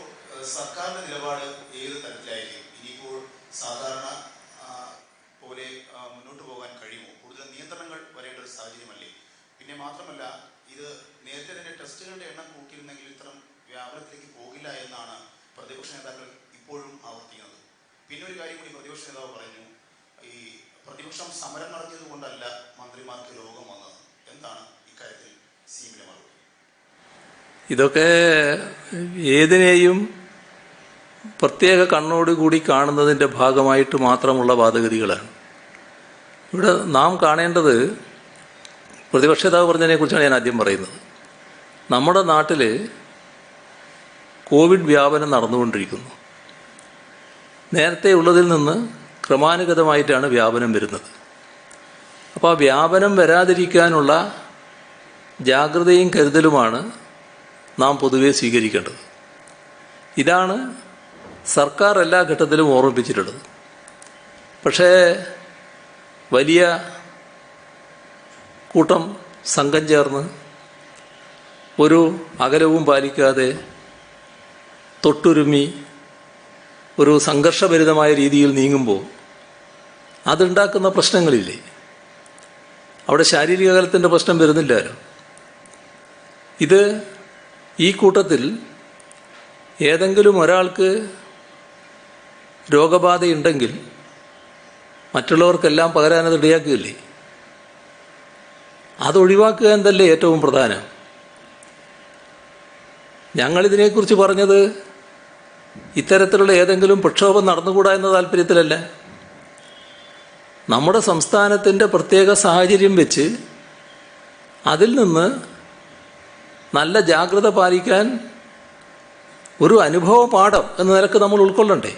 സർക്കാരിന്റെ നിലപാട് ഏത് തരത്തിലായിരിക്കും? ഇനിയിപ്പോൾ സാധാരണ പോലെ മുന്നോട്ട് പോകാൻ കഴിയുമോ? കൂടുതൽ നിയന്ത്രണങ്ങൾ വരേണ്ട ഒരു സാഹചര്യമല്ലേ? പിന്നെ മാത്രമല്ല, ഇത് നേരത്തെ തന്നെ ടെസ്റ്റുകളുടെ എണ്ണം കൂട്ടിയിരുന്നെങ്കിൽ ഇത്തരം വ്യാപനത്തിലേക്ക് പോകില്ല എന്നാണ് പ്രതിപക്ഷ നേതാക്കൾ ഇപ്പോഴും ആവർത്തിക്കുന്നത്. പിന്നെ ഒരു കാര്യം കൂടി പ്രതിപക്ഷ നേതാവ് പറഞ്ഞു, ഈ പ്രതിപക്ഷം സമരം നടത്തിയത് കൊണ്ടല്ല മന്ത്രിമാർക്ക് രോഗം വന്നത്. എന്താണ് ഇക്കാര്യത്തിൽ സിഎമ്മിന്റെ മറുപടി? ഇതൊക്കെ ഏതിനെയും പ്രത്യേക കണ്ണോടുകൂടി കാണുന്നതിൻ്റെ ഭാഗമായിട്ട് മാത്രമുള്ള വാദഗതികളാണ്. ഇവിടെ നാം കാണേണ്ടത്, പ്രതിപക്ഷ നേതാവ് പറഞ്ഞതിനെക്കുറിച്ചാണ് ഞാൻ ആദ്യം പറയുന്നത്. നമ്മുടെ നാട്ടിൽ കോവിഡ് വ്യാപനം നടന്നുകൊണ്ടിരിക്കുന്നു. നേരത്തെ ഉള്ളതിൽ നിന്ന് ക്രമാനുഗതമായിട്ടാണ് വ്യാപനം വരുന്നത്. അപ്പോൾ ആ വ്യാപനം വരാതിരിക്കാനുള്ള ജാഗ്രതയും കരുതലുമാണ് നാം പൊതുവെ സ്വീകരിക്കേണ്ടത്. ഇതാണ് സർക്കാർ എല്ലാ ഘട്ടത്തിലും ഓർമ്മിപ്പിച്ചിട്ടുള്ളത്. പക്ഷേ വലിയ കൂട്ടം സംഘം ചേർന്ന് ഒരു അകലവും പാലിക്കാതെ തൊട്ടുരുമ്മി ഒരു സംഘർഷഭരിതമായ രീതിയിൽ നീങ്ങുമ്പോൾ അതുണ്ടാക്കുന്ന പ്രശ്നങ്ങളില്ലേ? അവിടെ ശാരീരിക അകലത്തിൻ്റെ പ്രശ്നം വരുന്നില്ലല്ലോ. ഇത് ഈ കൂട്ടത്തിൽ ഏതെങ്കിലും ഒരാൾക്ക് രോഗബാധയുണ്ടെങ്കിൽ മറ്റുള്ളവർക്കെല്ലാം പകരാനത് ഇടയാക്കുകയില്ലേ? അതൊഴിവാക്കുക എന്നല്ലേ ഏറ്റവും പ്രധാനം. ഞങ്ങളിതിനെക്കുറിച്ച് പറഞ്ഞത് ഇത്തരത്തിലുള്ള ഏതെങ്കിലും പ്രക്ഷോഭം നടന്നുകൂടാ എന്ന താല്പര്യത്തിലല്ല. നമ്മുടെ സംസ്ഥാനത്തിൻ്റെ പ്രത്യേക സാഹചര്യം വെച്ച് അതിൽ നിന്ന് നല്ല ജാഗ്രത പാലിക്കാൻ ഒരു അനുഭവ പാഠം എന്ന നിലക്ക് നമ്മൾ ഉൾക്കൊള്ളണ്ടേ?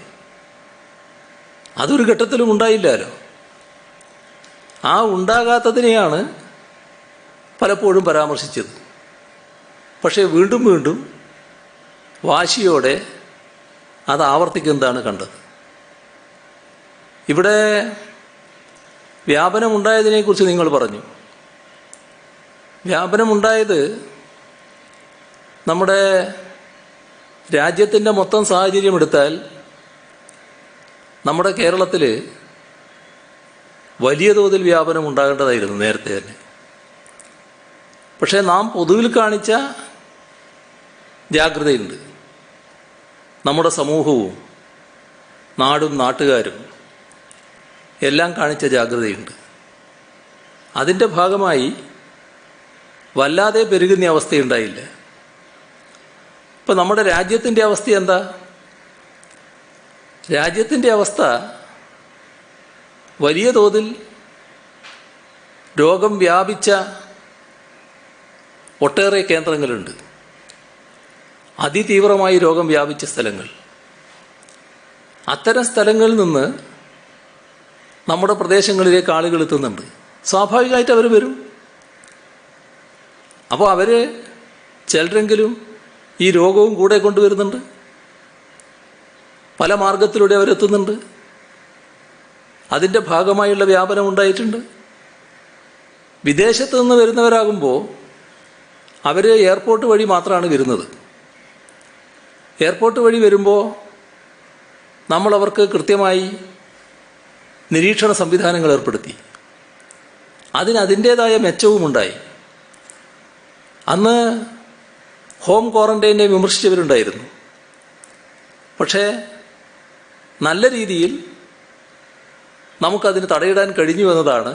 അതൊരു ഘട്ടത്തിലും ഉണ്ടായില്ലല്ലോ. ആ ഉണ്ടാകാത്തതിനെയാണ് പലപ്പോഴും പരാമർശിച്ചത്. പക്ഷേ വീണ്ടും വീണ്ടും വാശിയോടെ അത് ആവർത്തിക്കുന്നതാണ് കണ്ടത്. ഇവിടെ വ്യാപനമുണ്ടായതിനെക്കുറിച്ച് നിങ്ങൾ പറഞ്ഞു. വ്യാപനമുണ്ടായത് നമ്മുടെ രാജ്യത്തിൻ്റെ മൊത്തം സാഹചര്യം എടുത്താൽ നമ്മുടെ കേരളത്തിൽ വലിയ തോതിൽ വ്യാപനം ഉണ്ടാകേണ്ടതായിരുന്നു നേരത്തെ തന്നെ. പക്ഷേ നാം പൊതുവിൽ കാണിച്ച ജാഗ്രതയുണ്ട്. നമ്മുടെ സമൂഹവും നാടും നാട്ടുകാരും എല്ലാം കാണിച്ച ജാഗ്രതയുണ്ട്. അതിൻ്റെ ഭാഗമായി വല്ലാതെ പെരുകുന്ന അവസ്ഥയുണ്ടായില്ല. ഇപ്പം നമ്മുടെ രാജ്യത്തിൻ്റെ അവസ്ഥ എന്താ? രാജ്യത്തിൻ്റെ അവസ്ഥ വലിയ തോതിൽ രോഗം വ്യാപിച്ച ഒട്ടേറെ കേന്ദ്രങ്ങളുണ്ട്. അതിതീവ്രമായി രോഗം വ്യാപിച്ച സ്ഥലങ്ങൾ. അത്തരം സ്ഥലങ്ങളിൽ നിന്ന് നമ്മുടെ പ്രദേശങ്ങളിലേക്ക് ആളുകൾ എത്തുന്നുണ്ട്. സ്വാഭാവികമായിട്ട് അവർ വരും. അപ്പോൾ അവർ ചിലരെങ്കിലും ഈ രോഗവും കൂടെ കൊണ്ടുവരുന്നുണ്ട്. പല മാർഗത്തിലൂടെ അവരെത്തുന്നുണ്ട്. അതിൻ്റെ ഭാഗമായുള്ള വ്യാപനം ഉണ്ടായിട്ടുണ്ട്. വിദേശത്ത് നിന്ന് വരുന്നവരാകുമ്പോൾ അവർ എയർപോർട്ട് വഴി മാത്രമാണ് വരുന്നത്. എയർപോർട്ട് വഴി വരുമ്പോൾ നമ്മളവർക്ക് കൃത്യമായി നിരീക്ഷണ സംവിധാനങ്ങൾ ഏർപ്പെടുത്തി. അതിൻ്റേതായ മെച്ചവുമുണ്ടായി. അന്ന് ഹോം ക്വാറന്റൈനെ വിമർശിച്ചവരുണ്ടായിരുന്നു. പക്ഷേ നല്ല രീതിയിൽ നമുക്കതിന് തടയിടാൻ കഴിഞ്ഞു എന്നതാണ്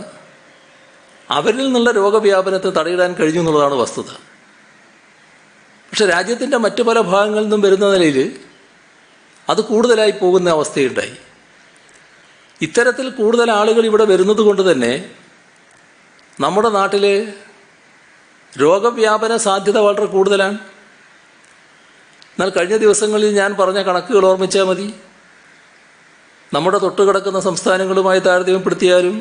അവരിൽ നിന്നുള്ള രോഗവ്യാപനത്തെ തടയിടാൻ കഴിഞ്ഞു എന്നുള്ളതാണ് വസ്തുത. പക്ഷെ രാജ്യത്തിൻ്റെ മറ്റു പല ഭാഗങ്ങളിൽ നിന്നും വരുന്ന നിലയിൽ അത് കൂടുതലായി പോകുന്ന അവസ്ഥയുണ്ടായി. ഇത്തരത്തിൽ കൂടുതൽ ആളുകൾ ഇവിടെ വരുന്നത് കൊണ്ട് തന്നെ നമ്മുടെ നാട്ടിൽ രോഗവ്യാപന സാധ്യത വളരെ കൂടുതലാണ്. എന്നാൽ കഴിഞ്ഞ ദിവസങ്ങളിൽ ഞാൻ പറഞ്ഞ കണക്കുകൾ ഓർമ്മിച്ചാൽ മതി. നമ്മുടെ തൊട്ടുകിടക്കുന്ന സംസ്ഥാനങ്ങളുമായി താരതമ്യപ്പെടുത്തിയാലും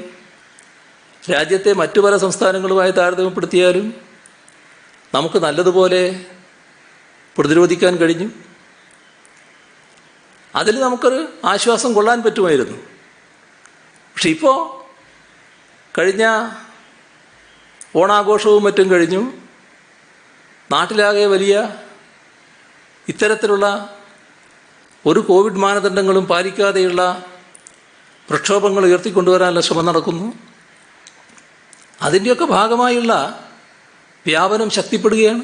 രാജ്യത്തെ മറ്റു പല സംസ്ഥാനങ്ങളുമായി താരതമ്യപ്പെടുത്തിയാലും നമുക്ക് നല്ലതുപോലെ പ്രതിരോധിക്കാൻ കഴിഞ്ഞു. അതിൽ നമുക്കൊരു ആശ്വാസം കൊള്ളാൻ പറ്റുമായിരുന്നു. പക്ഷെ ഇപ്പോൾ കഴിഞ്ഞ ഓണാഘോഷവും മറ്റും കഴിഞ്ഞു. നാട്ടിലാകെ വലിയ ഇത്തരത്തിലുള്ള ഒരു കോവിഡ് മാനദണ്ഡങ്ങളും പാലിക്കാതെയുള്ള പ്രക്ഷോഭങ്ങൾ ഉയർത്തിക്കൊണ്ടുവരാനുള്ള ശ്രമം നടക്കുന്നു. അതിൻ്റെയൊക്കെ ഭാഗമായുള്ള വ്യാപനം ശക്തിപ്പെടുകയാണ്.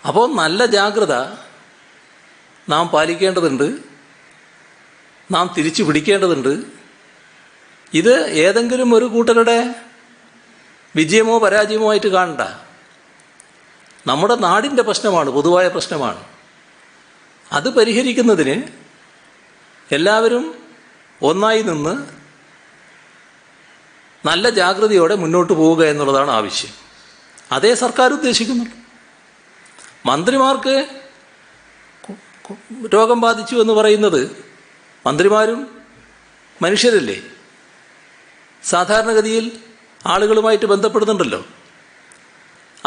അപ്പോൾ നല്ല ജാഗ്രത നാം പാലിക്കേണ്ടതുണ്ട്, നാം തിരിച്ചു പിടിക്കേണ്ടതുണ്ട്. ഇത് ഏതെങ്കിലും ഒരു കൂട്ടരുടെ വിജയമോ പരാജയമോ ആയിട്ട് കാണണ്ട. നമ്മുടെ നാടിൻ്റെ പ്രശ്നമാണ്, പൊതുവായ പ്രശ്നമാണ്. അത് പരിഹരിക്കുന്നതിന് എല്ലാവരും ഒന്നായി നിന്ന് നല്ല ജാഗ്രതയോടെ മുന്നോട്ട് പോവുക എന്നുള്ളതാണ് ആവശ്യം. അതേ സർക്കാർ ഉദ്ദേശിക്കുന്നുള്ളൂ. മന്ത്രിമാർക്ക് രോഗം ബാധിച്ചു എന്ന് പറയുന്നത്, മന്ത്രിമാരും മനുഷ്യരല്ലേ, സാധാരണഗതിയിൽ ആളുകളുമായിട്ട് ബന്ധപ്പെടുന്നുണ്ടല്ലോ.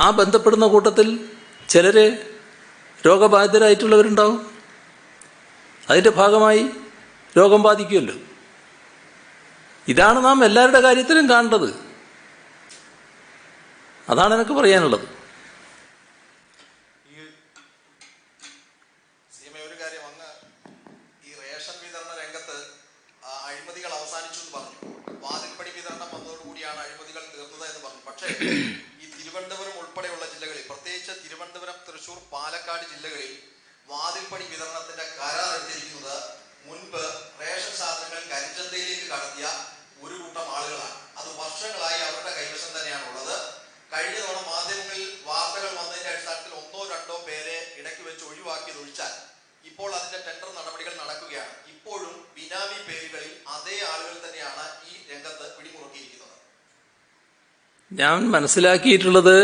ആ ബന്ധപ്പെടുന്ന കൂട്ടത്തിൽ ചിലർ രോഗബാധിതരായിട്ടുള്ളവരുണ്ടാവും. അതിൻ്റെ ഭാഗമായി രോഗം ബാധിക്കുമല്ലോ. ഇതാണ് നാം എല്ലാവരുടെ കാര്യത്തിലും കാണേണ്ടത്. അതാണ് എനിക്ക് പറയാനുള്ളത്. ഒരു കാര്യം, അങ്ങ് ഈ റേഷൻ വിതരണ രംഗത്ത് അഴിമതികൾ അവസാനിച്ചു എന്ന് പറഞ്ഞു. വാതിൽപ്പടി വിതരണം വന്നതോടുകൂടിയാണ് അഴിമതികൾ തീർന്നത് എന്ന് പറഞ്ഞു. പക്ഷേ ഈ തിരുവനന്തപുരം ഉൾപ്പെടെയുള്ള ജില്ലകളിൽ, പ്രത്യേകിച്ച് തിരുവനന്തപുരം, തൃശൂർ, പാലക്കാട് ജില്ലകളിൽ വാതിൽപ്പടി വിതരണത്തിന്റെ കരാർ എടുത്തിരിക്കുന്നത് മുൻപ് റേഷൻ സാധനങ്ങൾ കരിഞ്ചന്തയിലേക്ക് കടത്തിയ ഒരു കൂട്ടം ആളുകളാണ്. അത് വർഷങ്ങളായി അവരുടെ കൈവശം തന്നെയാണ് ഉള്ളത്. കഴിഞ്ഞ തവണ മാധ്യമങ്ങളിൽ വാർത്തകൾ വന്നതിന്റെ അടിസ്ഥാനത്തിൽ 1-2 പേരെ ഇടയ്ക്ക് വെച്ച് ഒഴിവാക്കിയതൊഴിച്ചാൽ ഇപ്പോൾ അതിന്റെ ടെൻഡർ നടപടികൾ നടക്കുകയാണ്. ഇപ്പോഴും ബിനാമി പേരുകളിൽ അതേ ആളുകൾ തന്നെയാണ് ഈ രംഗത്ത് പിടിമുറുക്കിയിരിക്കുന്നത്. ഞാൻ മനസ്സിലാക്കിയിട്ടുള്ളത്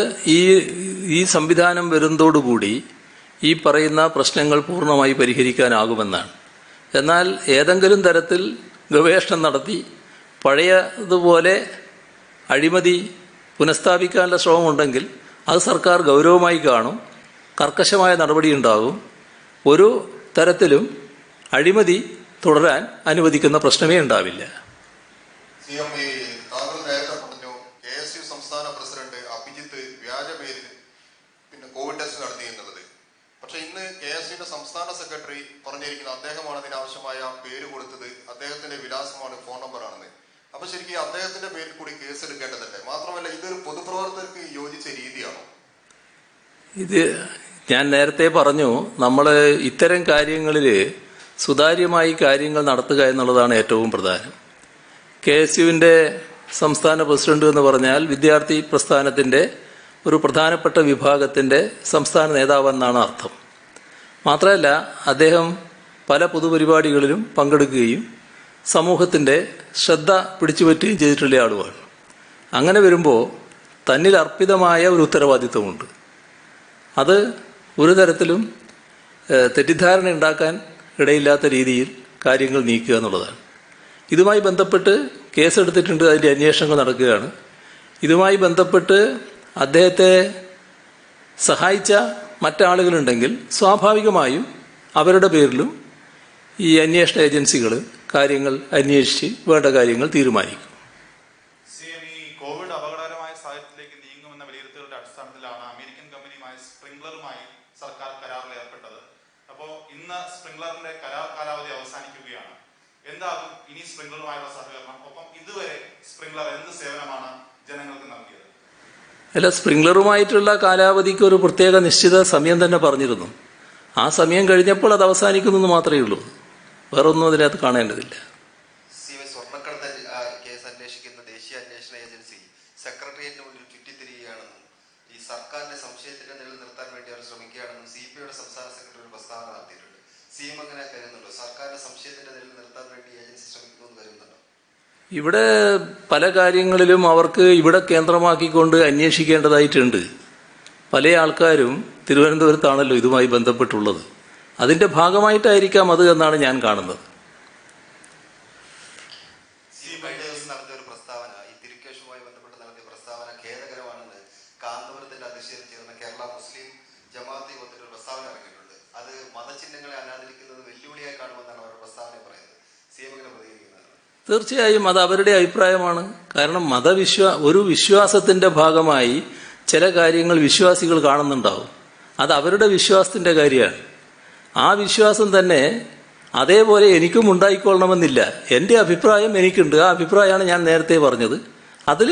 ഈ സംവിധാനം വരുന്നതോടുകൂടി ഈ പറയുന്ന പ്രശ്നങ്ങൾ പൂർണ്ണമായി പരിഹരിക്കാനാകുമെന്നാണ്. എന്നാൽ ഏതെങ്കിലും തരത്തിൽ ഗവേഷണം നടത്തി പഴയതുപോലെ അഴിമതി പുനഃസ്ഥാപിക്കാനുള്ള ശ്രമമുണ്ടെങ്കിൽ അത് സർക്കാർ ഗൗരവമായി കാണും, കർക്കശമായ നടപടിയുണ്ടാകും. ഒരു തരത്തിലും അഴിമതി തുടരാൻ അനുവദിക്കുന്ന പ്രശ്നമേ ഉണ്ടാവില്ല. താങ്കൾ നേരത്തെ പറഞ്ഞു KSU സംസ്ഥാന പ്രസിഡന്റ് അഭിജിത്ത് വ്യാജ പേരിൽ കോവിഡ് ടെസ്റ്റ് നടത്തി എന്നുള്ളത്. പക്ഷെ ഇന്ന് KSUയുടെ സംസ്ഥാന സെക്രട്ടറി പറഞ്ഞിരിക്കുന്നത് അദ്ദേഹമാണ് അതിനാവശ്യമായ പേര് കൊടുത്തത്, അദ്ദേഹത്തിന്റെ വിലാസമാണ്, ഫോൺ നമ്പറാണെന്ന്. അപ്പൊ ശരിക്കും അദ്ദേഹത്തിന്റെ പേരിൽ കൂടി കേസ് എടുക്കേണ്ടതല്ലേ? മാത്രമല്ല, ഇതൊരു പൊതുപ്രവർത്തകർക്ക് യോജിച്ച രീതിയാണോ? ഇത് ഞാൻ നേരത്തെ പറഞ്ഞു, നമ്മൾ ഇത്തരം കാര്യങ്ങളിൽ സുതാര്യമായി കാര്യങ്ങൾ നടത്തുക എന്നുള്ളതാണ് ഏറ്റവും പ്രധാനം. KSUവിൻ്റെ സംസ്ഥാന പ്രസിഡന്റ് എന്ന് പറഞ്ഞാൽ വിദ്യാർത്ഥി പ്രസ്ഥാനത്തിൻ്റെ ഒരു പ്രധാനപ്പെട്ട വിഭാഗത്തിൻ്റെ സംസ്ഥാന നേതാവെന്നാണ് അർത്ഥം. മാത്രമല്ല, അദ്ദേഹം പല പൊതുപരിപാടികളിലും പങ്കെടുക്കുകയും സമൂഹത്തിൻ്റെ ശ്രദ്ധ പിടിച്ചുപറ്റുകയും ചെയ്തിട്ടുള്ള ആളുമാണ്. അങ്ങനെ വരുമ്പോൾ തന്നിൽ അർപ്പിതമായ ഒരു ഉത്തരവാദിത്വമുണ്ട്. അത് ഒരു തരത്തിലും തെറ്റിദ്ധാരണ ഉണ്ടാക്കാൻ ഇടയില്ലാത്ത രീതിയിൽ കാര്യങ്ങൾ നീക്കുക എന്നുള്ളതാണ്. ഇതുമായി ബന്ധപ്പെട്ട് കേസെടുത്തിട്ടുണ്ട്, അതിൻ്റെ അന്വേഷണങ്ങൾ നടക്കുകയാണ്. ഇതുമായി ബന്ധപ്പെട്ട് അദ്ദേഹത്തെ സഹായിച്ച മറ്റാളുകളുണ്ടെങ്കിൽ സ്വാഭാവികമായും അവരുടെ പേരിലും ഈ അന്വേഷണ ഏജൻസികൾ കാര്യങ്ങൾ അന്വേഷിച്ച് വേണ്ട കാര്യങ്ങൾ തീരുമാനിക്കും. കോവിഡ് അപകടകരമായ സാഹചര്യത്തിലേക്ക് നീങ്ങുമെന്ന വിലയിരുത്തലുകളുടെ അടിസ്ഥാനത്തിലാണ് അമേരിക്കൻ കമ്പനിയുമായി സ്പ്രിംഗ്ലറുമായി സർക്കാർ കരാറിൽ ഏർപ്പെട്ടത്. അപ്പോൾ ഇന്ന് സ്പ്രിംഗ്ലറിന്റെ കരാർ കാലാവധി അവസാനിക്കുകയാണ്. എന്താകും ഇനി സ്പ്രിംഗ്ലറുമായുള്ള സഹകരണം? ഒപ്പം ഇതുവരെ സ്പ്രിംഗ്ലർ എന്ത് സേവനമാണ് ജനങ്ങൾക്ക് നൽകിയത്? അല്ല, സ്പ്രിംഗ്ലറുമായിട്ടുള്ള കാലാവധിക്ക് ഒരു പ്രത്യേക നിശ്ചിത സമയം തന്നെ പറഞ്ഞിരുന്നു. ആ സമയം കഴിഞ്ഞപ്പോൾ അത് അവസാനിക്കുന്നു മാത്രമേ ഉള്ളൂ. വേറൊന്നും അതിനകത്ത് കാണേണ്ടതില്ല. സ്വർണ്ണക്കടത്ത് കേസ് അന്വേഷിക്കുന്ന ദേശീയ അന്വേഷണ ഏജൻസി CM അങ്ങനെ കരുതുന്നുണ്ടോ? സർക്കാരിന്റെ സംശയത്തിന്റെ നിലയിൽ നിർത്താൻ വേണ്ടി ഏജൻസി ശ്രമിക്കുന്നു എന്ന് കരുതുന്നുണ്ടോ? ഇവിടെ പല കാര്യങ്ങളിലും അവർക്ക് ഇവിടെ കേന്ദ്രമാക്കിക്കൊണ്ട് അന്വേഷിക്കേണ്ടതായിട്ടുണ്ട്. പല ആൾക്കാരും തിരുവനന്തപുരത്താണല്ലോ ഇതുമായി ബന്ധപ്പെട്ടുള്ളത്. അതിൻ്റെ ഭാഗമായിട്ടായിരിക്കാം അത് എന്നാണ് ഞാൻ കാണുന്നത്. കഴിഞ്ഞ ദിവസം നടത്തിയ ഒരു പ്രസ്താവന, ഈ തിരുക്കേഷുമായി ബന്ധപ്പെട്ട് നടത്തിയ പ്രസ്താവന ഖേദകരമാണെന്ന് കാന്തപുരത്തിന്റെ അധ്യക്ഷതയിൽ ചേർന്ന കേരള മുസ്ലിം ജമാഅത്ത് യോഗത്തിൽ ഒരു പ്രസ്താവന ഇറങ്ങിയിട്ടുണ്ട്. അത് മതചിഹ്നങ്ങളെ അനാദരിക്കുന്നത് വെല്ലുവിളിയായി കാണുമെന്നാണ് അവരുടെ പ്രസ്താവന പറയുന്നത്. CM എങ്ങനെ പ്രതികരിക്കുന്നത്? തീർച്ചയായും അത് അവരുടെ അഭിപ്രായമാണ്. കാരണം ഒരു വിശ്വാസത്തിന്റെ ഭാഗമായി ചില കാര്യങ്ങൾ വിശ്വാസികൾ കാണുന്നുണ്ടാവും. അത് അവരുടെ വിശ്വാസത്തിന്റെ കാര്യമാണ്. ആ വിശ്വാസം തന്നെ അതേപോലെ എനിക്കും ഉണ്ടായിക്കൊള്ളണമെന്നില്ല. എൻ്റെ അഭിപ്രായം എനിക്കുണ്ട്. ആ അഭിപ്രായമാണ് ഞാൻ നേരത്തെ പറഞ്ഞത്. അതിൽ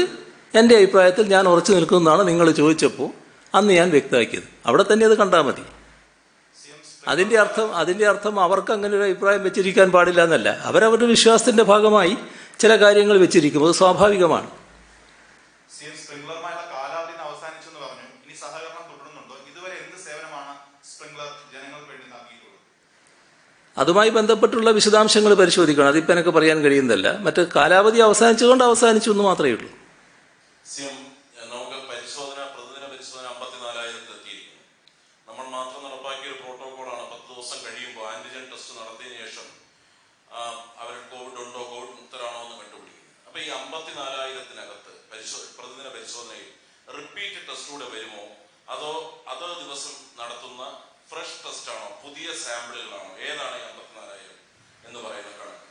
എൻ്റെ അഭിപ്രായത്തിൽ ഞാൻ ഉറച്ചു നിൽക്കുന്നതാണ് നിങ്ങൾ ചോദിച്ചപ്പോൾ അന്ന് ഞാൻ വ്യക്തമാക്കിയത്. അവിടെ തന്നെ അത് കണ്ടാൽ മതി. അതിൻ്റെ അർത്ഥം അവർക്ക് അങ്ങനെ ഒരു അഭിപ്രായം വെച്ചിരിക്കാൻ പാടില്ല എന്നല്ല. അവരവരുടെ വിശ്വാസത്തിന്റെ ഭാഗമായി ചില കാര്യങ്ങൾ വെച്ചിരിക്കും. അത് സ്വാഭാവികമാണ്. സ്പ്രിംഗ്ലറുമായുള്ള കാലാവധി അവസാനിച്ചു എന്ന് പറഞ്ഞു. ഇനി സഹകരണം തുടരുന്നുണ്ടോ? ഇതുവരെ എന്ത് സേവനമാണ് സ്പ്രിംഗ്ലർ ജനങ്ങൾക്ക് വേണ്ടി നൽകിയിട്ടുള്ളത്? അതുമായി ബന്ധപ്പെട്ടുള്ള വിശദാംശങ്ങൾ പരിശോധിക്കണം. അതിപ്പോൾ എനിക്ക് പറയാൻ കഴിയുന്നതല്ല. മറ്റ് കാലാവധി അവസാനിച്ചുകൊണ്ട് അവസാനിച്ചു എന്ന് മാത്രമേ ഉള്ളൂ. നമുക്ക് പ്രതിദിന പരിശോധന 54,000-ലെത്തിയിരിക്കുന്നു. നമ്മൾ മാത്രം നടപ്പാക്കിയ ഒരു പ്രോട്ടോകോളാണ് 10 ദിവസം കഴിയുമ്പോൾ ആന്റിജൻ ടെസ്റ്റ് നടത്തിയതിനു ശേഷം അവർ കോവിഡ് ഉണ്ടോ, കോവിഡ് മുക്തരാണോ എന്ന് കണ്ടുപിടിക്കും. അപ്പൊ ഈ 54,000-നകത്ത് പ്രതിദിന പരിശോധനയിൽ റിപ്പീറ്റ് ടെസ്റ്റ് കൂടെ വരുമോ, അതോ ദിവസം നടത്തുന്ന ഫ്രഷ് ടെസ്റ്റ് ആണോ, പുതിയ സാമ്പിളുകളാണോ? ഏതാണ് 54,000 എന്ന് പറയുന്ന കണക്ക്?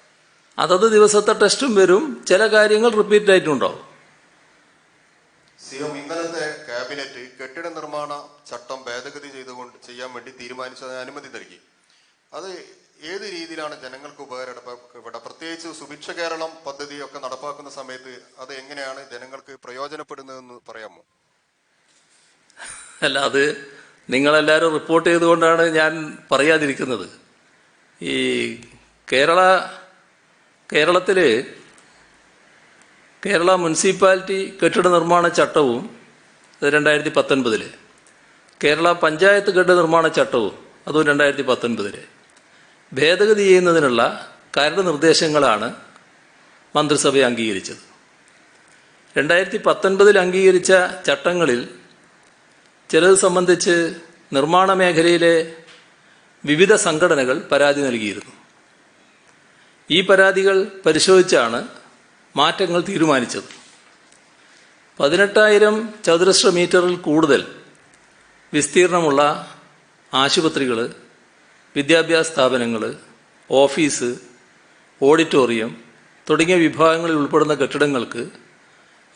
അതത് ദിവസത്തെ ടെസ്റ്റും വരും. ചില കാര്യങ്ങൾ റിപ്പീറ്റ് ആയിട്ടുണ്ടാവും. CM ഇന്നലത്തെ ക്യാബിനറ്റ് കെട്ടിട നിർമ്മാണ ചട്ടം ഭേദഗതി ചെയ്യാൻ വേണ്ടി തീരുമാനിച്ചതിന് അനുമതി നൽകി. അത് ഏത് രീതിയിലാണ് ജനങ്ങൾക്ക് ഉപകാരപ്പെട്ട? പ്രത്യേകിച്ച് സുഭിക്ഷ കേരളം പദ്ധതിയൊക്കെ നടപ്പാക്കുന്ന സമയത്ത് അത് എങ്ങനെയാണ് ജനങ്ങൾക്ക് പ്രയോജനപ്പെടുന്നതെന്ന് പറയാമോ? അല്ല, അത് നിങ്ങളെല്ലാവരും റിപ്പോർട്ട് ചെയ്തുകൊണ്ടാണ് ഞാൻ പറയാതിരിക്കുന്നത്. ഈ കേരളത്തിൽ കേരള മുനിസിപ്പാലിറ്റി കെട്ടിട നിർമ്മാണ ചട്ടവും 2019, കേരള പഞ്ചായത്ത് കെട്ടിട നിർമ്മാണ ചട്ടവും അതും 2019 ഭേദഗതി ചെയ്യുന്നതിനുള്ള കരട് നിർദ്ദേശങ്ങളാണ് മന്ത്രിസഭ അംഗീകരിച്ചത്. 2019 അംഗീകരിച്ച ചട്ടങ്ങളിൽ ചിലത് സംബന്ധിച്ച് നിർമ്മാണ മേഖലയിലെ വിവിധ സംഘടനകൾ പരാതി നൽകിയിരുന്നു. ഈ പരാതികൾ പരിശോധിച്ചാണ് മാറ്റങ്ങൾ തീരുമാനിച്ചത്. 18,000 ചതുരശ്ര മീറ്ററിൽ കൂടുതൽ വിസ്തീർണമുള്ള ആശുപത്രികൾ, വിദ്യാഭ്യാസ സ്ഥാപനങ്ങൾ, ഓഫീസ്, ഓഡിറ്റോറിയം തുടങ്ങിയ വിഭാഗങ്ങളിൽ ഉൾപ്പെടുന്ന കെട്ടിടങ്ങൾക്ക്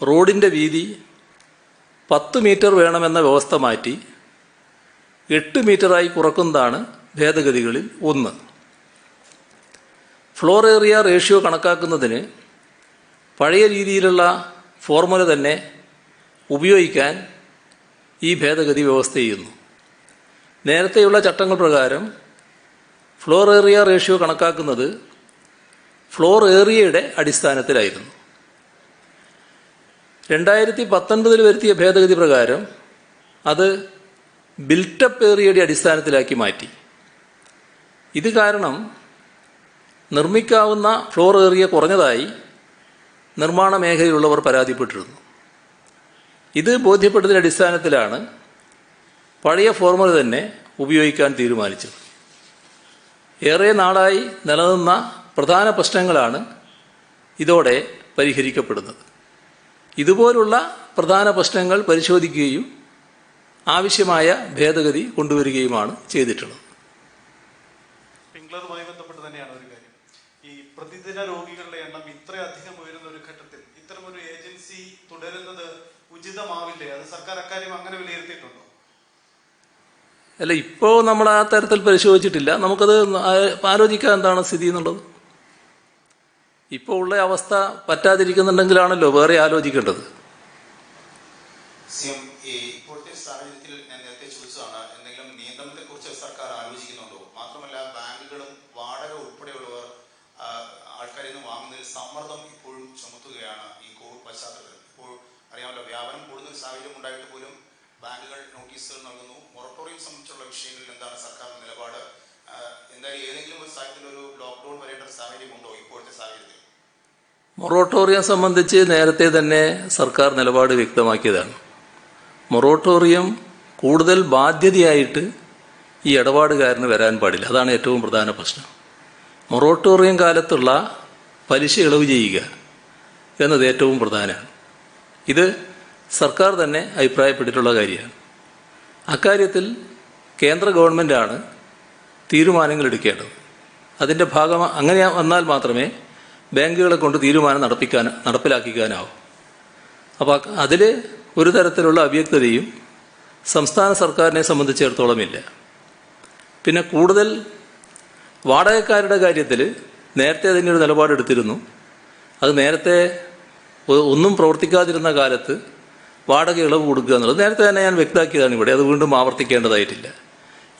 റോഡിൻ്റെ വീതി 10 മീറ്റർ വേണമെന്ന വ്യവസ്ഥ മാറ്റി 8 മീറ്ററായി കുറക്കുന്നതാണ് ഭേദഗതികളിൽ ഒന്ന്. ഫ്ലോർ ഏരിയ റേഷ്യോ കണക്കാക്കുന്നതിന് പഴയ രീതിയിലുള്ള ഫോർമുല തന്നെ ഉപയോഗിക്കാൻ ഈ ഭേദഗതി വ്യവസ്ഥ ചെയ്യുന്നു. നേരത്തെയുള്ള ചട്ടങ്ങൾ പ്രകാരം ഫ്ലോർ ഏരിയ റേഷ്യോ കണക്കാക്കുന്നത് ഫ്ലോർ ഏരിയയുടെ അടിസ്ഥാനത്തിലായിരുന്നു. 2019 വരുത്തിയ ഭേദഗതി പ്രകാരം അത് ബിൽറ്റപ്പ് ഏരിയയുടെ അടിസ്ഥാനത്തിലാക്കി മാറ്റി. ഇത് കാരണം നിർമ്മിക്കാവുന്ന ഫ്ലോർ ഏരിയ കുറഞ്ഞതായി നിർമ്മാണ മേഖലയിലുള്ളവർ പരാതിപ്പെട്ടിരുന്നു. ഇത് ബോധ്യപ്പെട്ടതിൻ്റെ അടിസ്ഥാനത്തിലാണ് പഴയ ഫോർമുല തന്നെ ഉപയോഗിക്കാൻ തീരുമാനിച്ചത്. ഏറെ നാളായി നിലനിന്ന പ്രധാന പ്രശ്നങ്ങളാണ് ഇതോടെ പരിഹരിക്കപ്പെടുന്നത്. ഇതുപോലുള്ള പ്രധാന പ്രശ്നങ്ങൾ പരിശോധിക്കുകയും ആവശ്യമായ ഭേദഗതി കൊണ്ടുവരികയുമാണ് ചെയ്തിട്ടുള്ളത്. സ്പ്രിംഗ്ലറുമായി ബന്ധപ്പെട്ട് തന്നെയാണ് ഒരു കാര്യം. ഈ പ്രതിദിന രോഗികളുടെ എണ്ണം ഇത്രയധികം ഉയരുന്ന ഒരു ഘട്ടത്തിൽ ഇത്തരമൊരു ഏജൻസി തുടരുന്നത് ഉചിതമാവില്ലേ? അത് സർക്കാർ അക്കാര്യം അങ്ങനെ വിലയിരുത്തിയിട്ടുണ്ടോ? അല്ല, ഇപ്പോൾ നമ്മൾ ആ തരത്തിൽ പരിശോധിച്ചിട്ടില്ല. നമുക്കത് ആലോചിക്കാൻ എന്താണ് സ്ഥിതി എന്നുള്ളത്. ഇപ്പോൾ ഉള്ള അവസ്ഥ പറ്റാതിരിക്കുന്നുണ്ടെങ്കിലാണല്ലോ വേറെ ആലോചിക്കേണ്ടത്. ഇപ്പോഴത്തെ സാഹചര്യത്തിൽ ഞാൻ നേരത്തെ ചോദിച്ചതാണ്, എന്തെങ്കിലും നിയന്ത്രണത്തെക്കുറിച്ച് സർക്കാർ ആലോചിക്കുന്നുണ്ടോ? മാത്രമല്ല, ബാങ്കുകളും വാടക ഉൾപ്പെടെയുള്ളവർ ആൾക്കാരിൽ നിന്ന് വാങ്ങുന്നതിൽ സമ്മർദ്ദം ഇപ്പോഴും ചുമത്തുകയാണ് ഈ കോവിഡ് പശ്ചാത്തലത്തിൽ. ഇപ്പോൾ അറിയാമല്ലോ, വ്യാപാരം കൂടുന്ന സാഹചര്യം ഉണ്ടായിട്ട് പോലും ബാങ്കുകൾ നോട്ടീസുകൾ നൽകുന്നു. മൊറട്ടോറിയം സംബന്ധിച്ചുള്ള വിഷയങ്ങളിൽ എന്താണ് സർക്കാരിന്റെ നിലപാട്? എന്തായാലും മൊറട്ടോറിയം സംബന്ധിച്ച് നേരത്തെ തന്നെ സർക്കാർ നിലപാട് വ്യക്തമാക്കിയതാണ്. മൊറട്ടോറിയം കൂടുതൽ ബാധ്യതയായിട്ട് ഈ ഇടപാടുകാരന് വരാൻ പാടില്ല. അതാണ് ഏറ്റവും പ്രധാന പ്രശ്നം. മൊറട്ടോറിയം കാലത്തുള്ള പലിശ ഇളവ് ചെയ്യുക എന്നത് ഏറ്റവും പ്രധാനമാണ്. ഇത് സർക്കാർ തന്നെ അഭിപ്രായപ്പെട്ടിട്ടുള്ള കാര്യമാണ്. അക്കാര്യത്തിൽ കേന്ദ്ര ഗവൺമെൻറ്റാണ് തീരുമാനങ്ങൾ എടുക്കേണ്ടത്. അതിൻ്റെ അങ്ങനെ വന്നാൽ മാത്രമേ ബാങ്കുകളെ കൊണ്ട് തീരുമാനം നടപ്പിലാക്കിക്കാനാവും. അപ്പോൾ അതിൽ ഒരു തരത്തിലുള്ള അവ്യക്തതയും സംസ്ഥാന സർക്കാരിനെ സംബന്ധിച്ചിടത്തോളം ഇല്ല. പിന്നെ കൂടുതൽ വാടകക്കാരുടെ കാര്യത്തിൽ നേരത്തെ അതിനൊരു നിലപാടെടുത്തിരുന്നു. അത് നേരത്തെ ഒന്നും പ്രവർത്തിക്കാതിരുന്ന കാലത്ത് വാടക ഇളവ് കൊടുക്കുക എന്നുള്ളത് നേരത്തെ തന്നെ ഞാൻ വ്യക്തമാക്കിയതാണ് ഇവിടെ. അത് വീണ്ടും ആവർത്തിക്കേണ്ടതായിട്ടില്ല.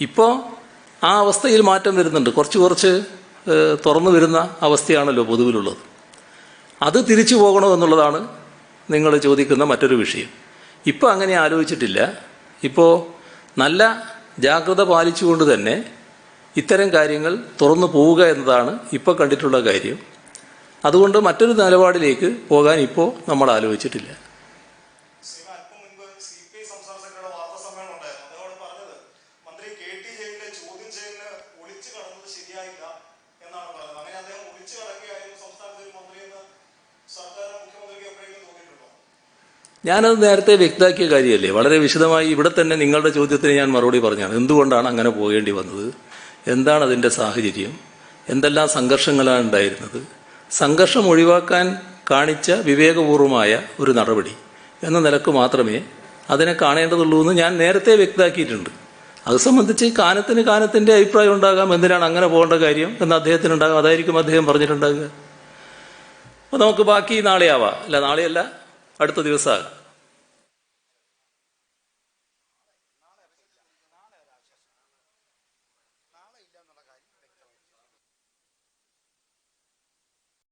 ഇപ്പോൾ ആ അവസ്ഥയിൽ മാറ്റം വരുന്നുണ്ട്. കുറച്ച് തുറന്നു വരുന്ന അവസ്ഥയാണല്ലോ പൊതുവിലുള്ളത്. അത് തിരിച്ചു പോകണോ എന്നുള്ളതാണ് നിങ്ങൾ ചോദിക്കുന്ന മറ്റൊരു വിഷയം. ഇപ്പോൾ അങ്ങനെ ആലോചിച്ചിട്ടില്ല. ഇപ്പോൾ നല്ല ജാഗ്രത പാലിച്ചുകൊണ്ട് തന്നെ ഇത്തരം കാര്യങ്ങൾ തുറന്നു പോവുക എന്നതാണ് ഇപ്പോൾ കണ്ടിട്ടുള്ള കാര്യം. അതുകൊണ്ട് മറ്റൊരു നിലപാടിലേക്ക് പോകാൻ ഇപ്പോൾ നമ്മൾ ആലോചിച്ചിട്ടില്ല. അല്പം മുൻപ് CPI സംസ്ഥാന സെക്രട്ടറിയുടെ വാർത്താ സമ്മേളനം ഉണ്ടായിരുന്നു. അദ്ദേഹം പറഞ്ഞത് മന്ത്രി KT ജലീലിനെ ചോദ്യം ചെയ്യലിന് ഒളിച്ചു കടന്നത് ശരിയായില്ല എന്നാണ് പറഞ്ഞത്. അങ്ങനെ അദ്ദേഹം ഒളിച്ചു കടക്കുകയായിരുന്നു സംസ്ഥാനത്തെ ഒരു മന്ത്രിയെന്ന് സർക്കാർ മുഖ്യമന്ത്രിക്ക് എപ്പോഴെങ്കിലും തോന്നിയിട്ടുണ്ടോ? ഞാനത് നേരത്തെ വ്യക്തമാക്കിയ കാര്യമല്ലേ. വളരെ വിശദമായി ഇവിടെ തന്നെ നിങ്ങളുടെ ചോദ്യത്തിന് ഞാൻ മറുപടി പറഞ്ഞാണ്. എന്തുകൊണ്ടാണ് അങ്ങനെ പോകേണ്ടി വന്നത്, എന്താണ് അതിൻ്റെ സാഹചര്യം, എന്തെല്ലാം സംഘർഷങ്ങളാണ് ഉണ്ടായിരുന്നത്, സംഘർഷം ഒഴിവാക്കാൻ കാണിച്ച വിവേകപൂർവമായ ഒരു നടപടി എന്ന നിലക്ക് മാത്രമേ അതിനെ കാണേണ്ടതുള്ളൂ എന്ന് ഞാൻ നേരത്തെ വ്യക്തമാക്കിയിട്ടുണ്ട്. അത് സംബന്ധിച്ച് കാനത്തിൻ്റെ അഭിപ്രായം ഉണ്ടാകാം, എന്തിനാണ് അങ്ങനെ പോകേണ്ട കാര്യം എന്ന് അദ്ദേഹത്തിനുണ്ടാകാം. അതായിരിക്കും അദ്ദേഹം പറഞ്ഞിട്ടുണ്ടാകുക. അപ്പോൾ നമുക്ക് ബാക്കി നാളെ ആവാം. അല്ല, നാളെയല്ല, അടുത്ത ദിവസമാകാം.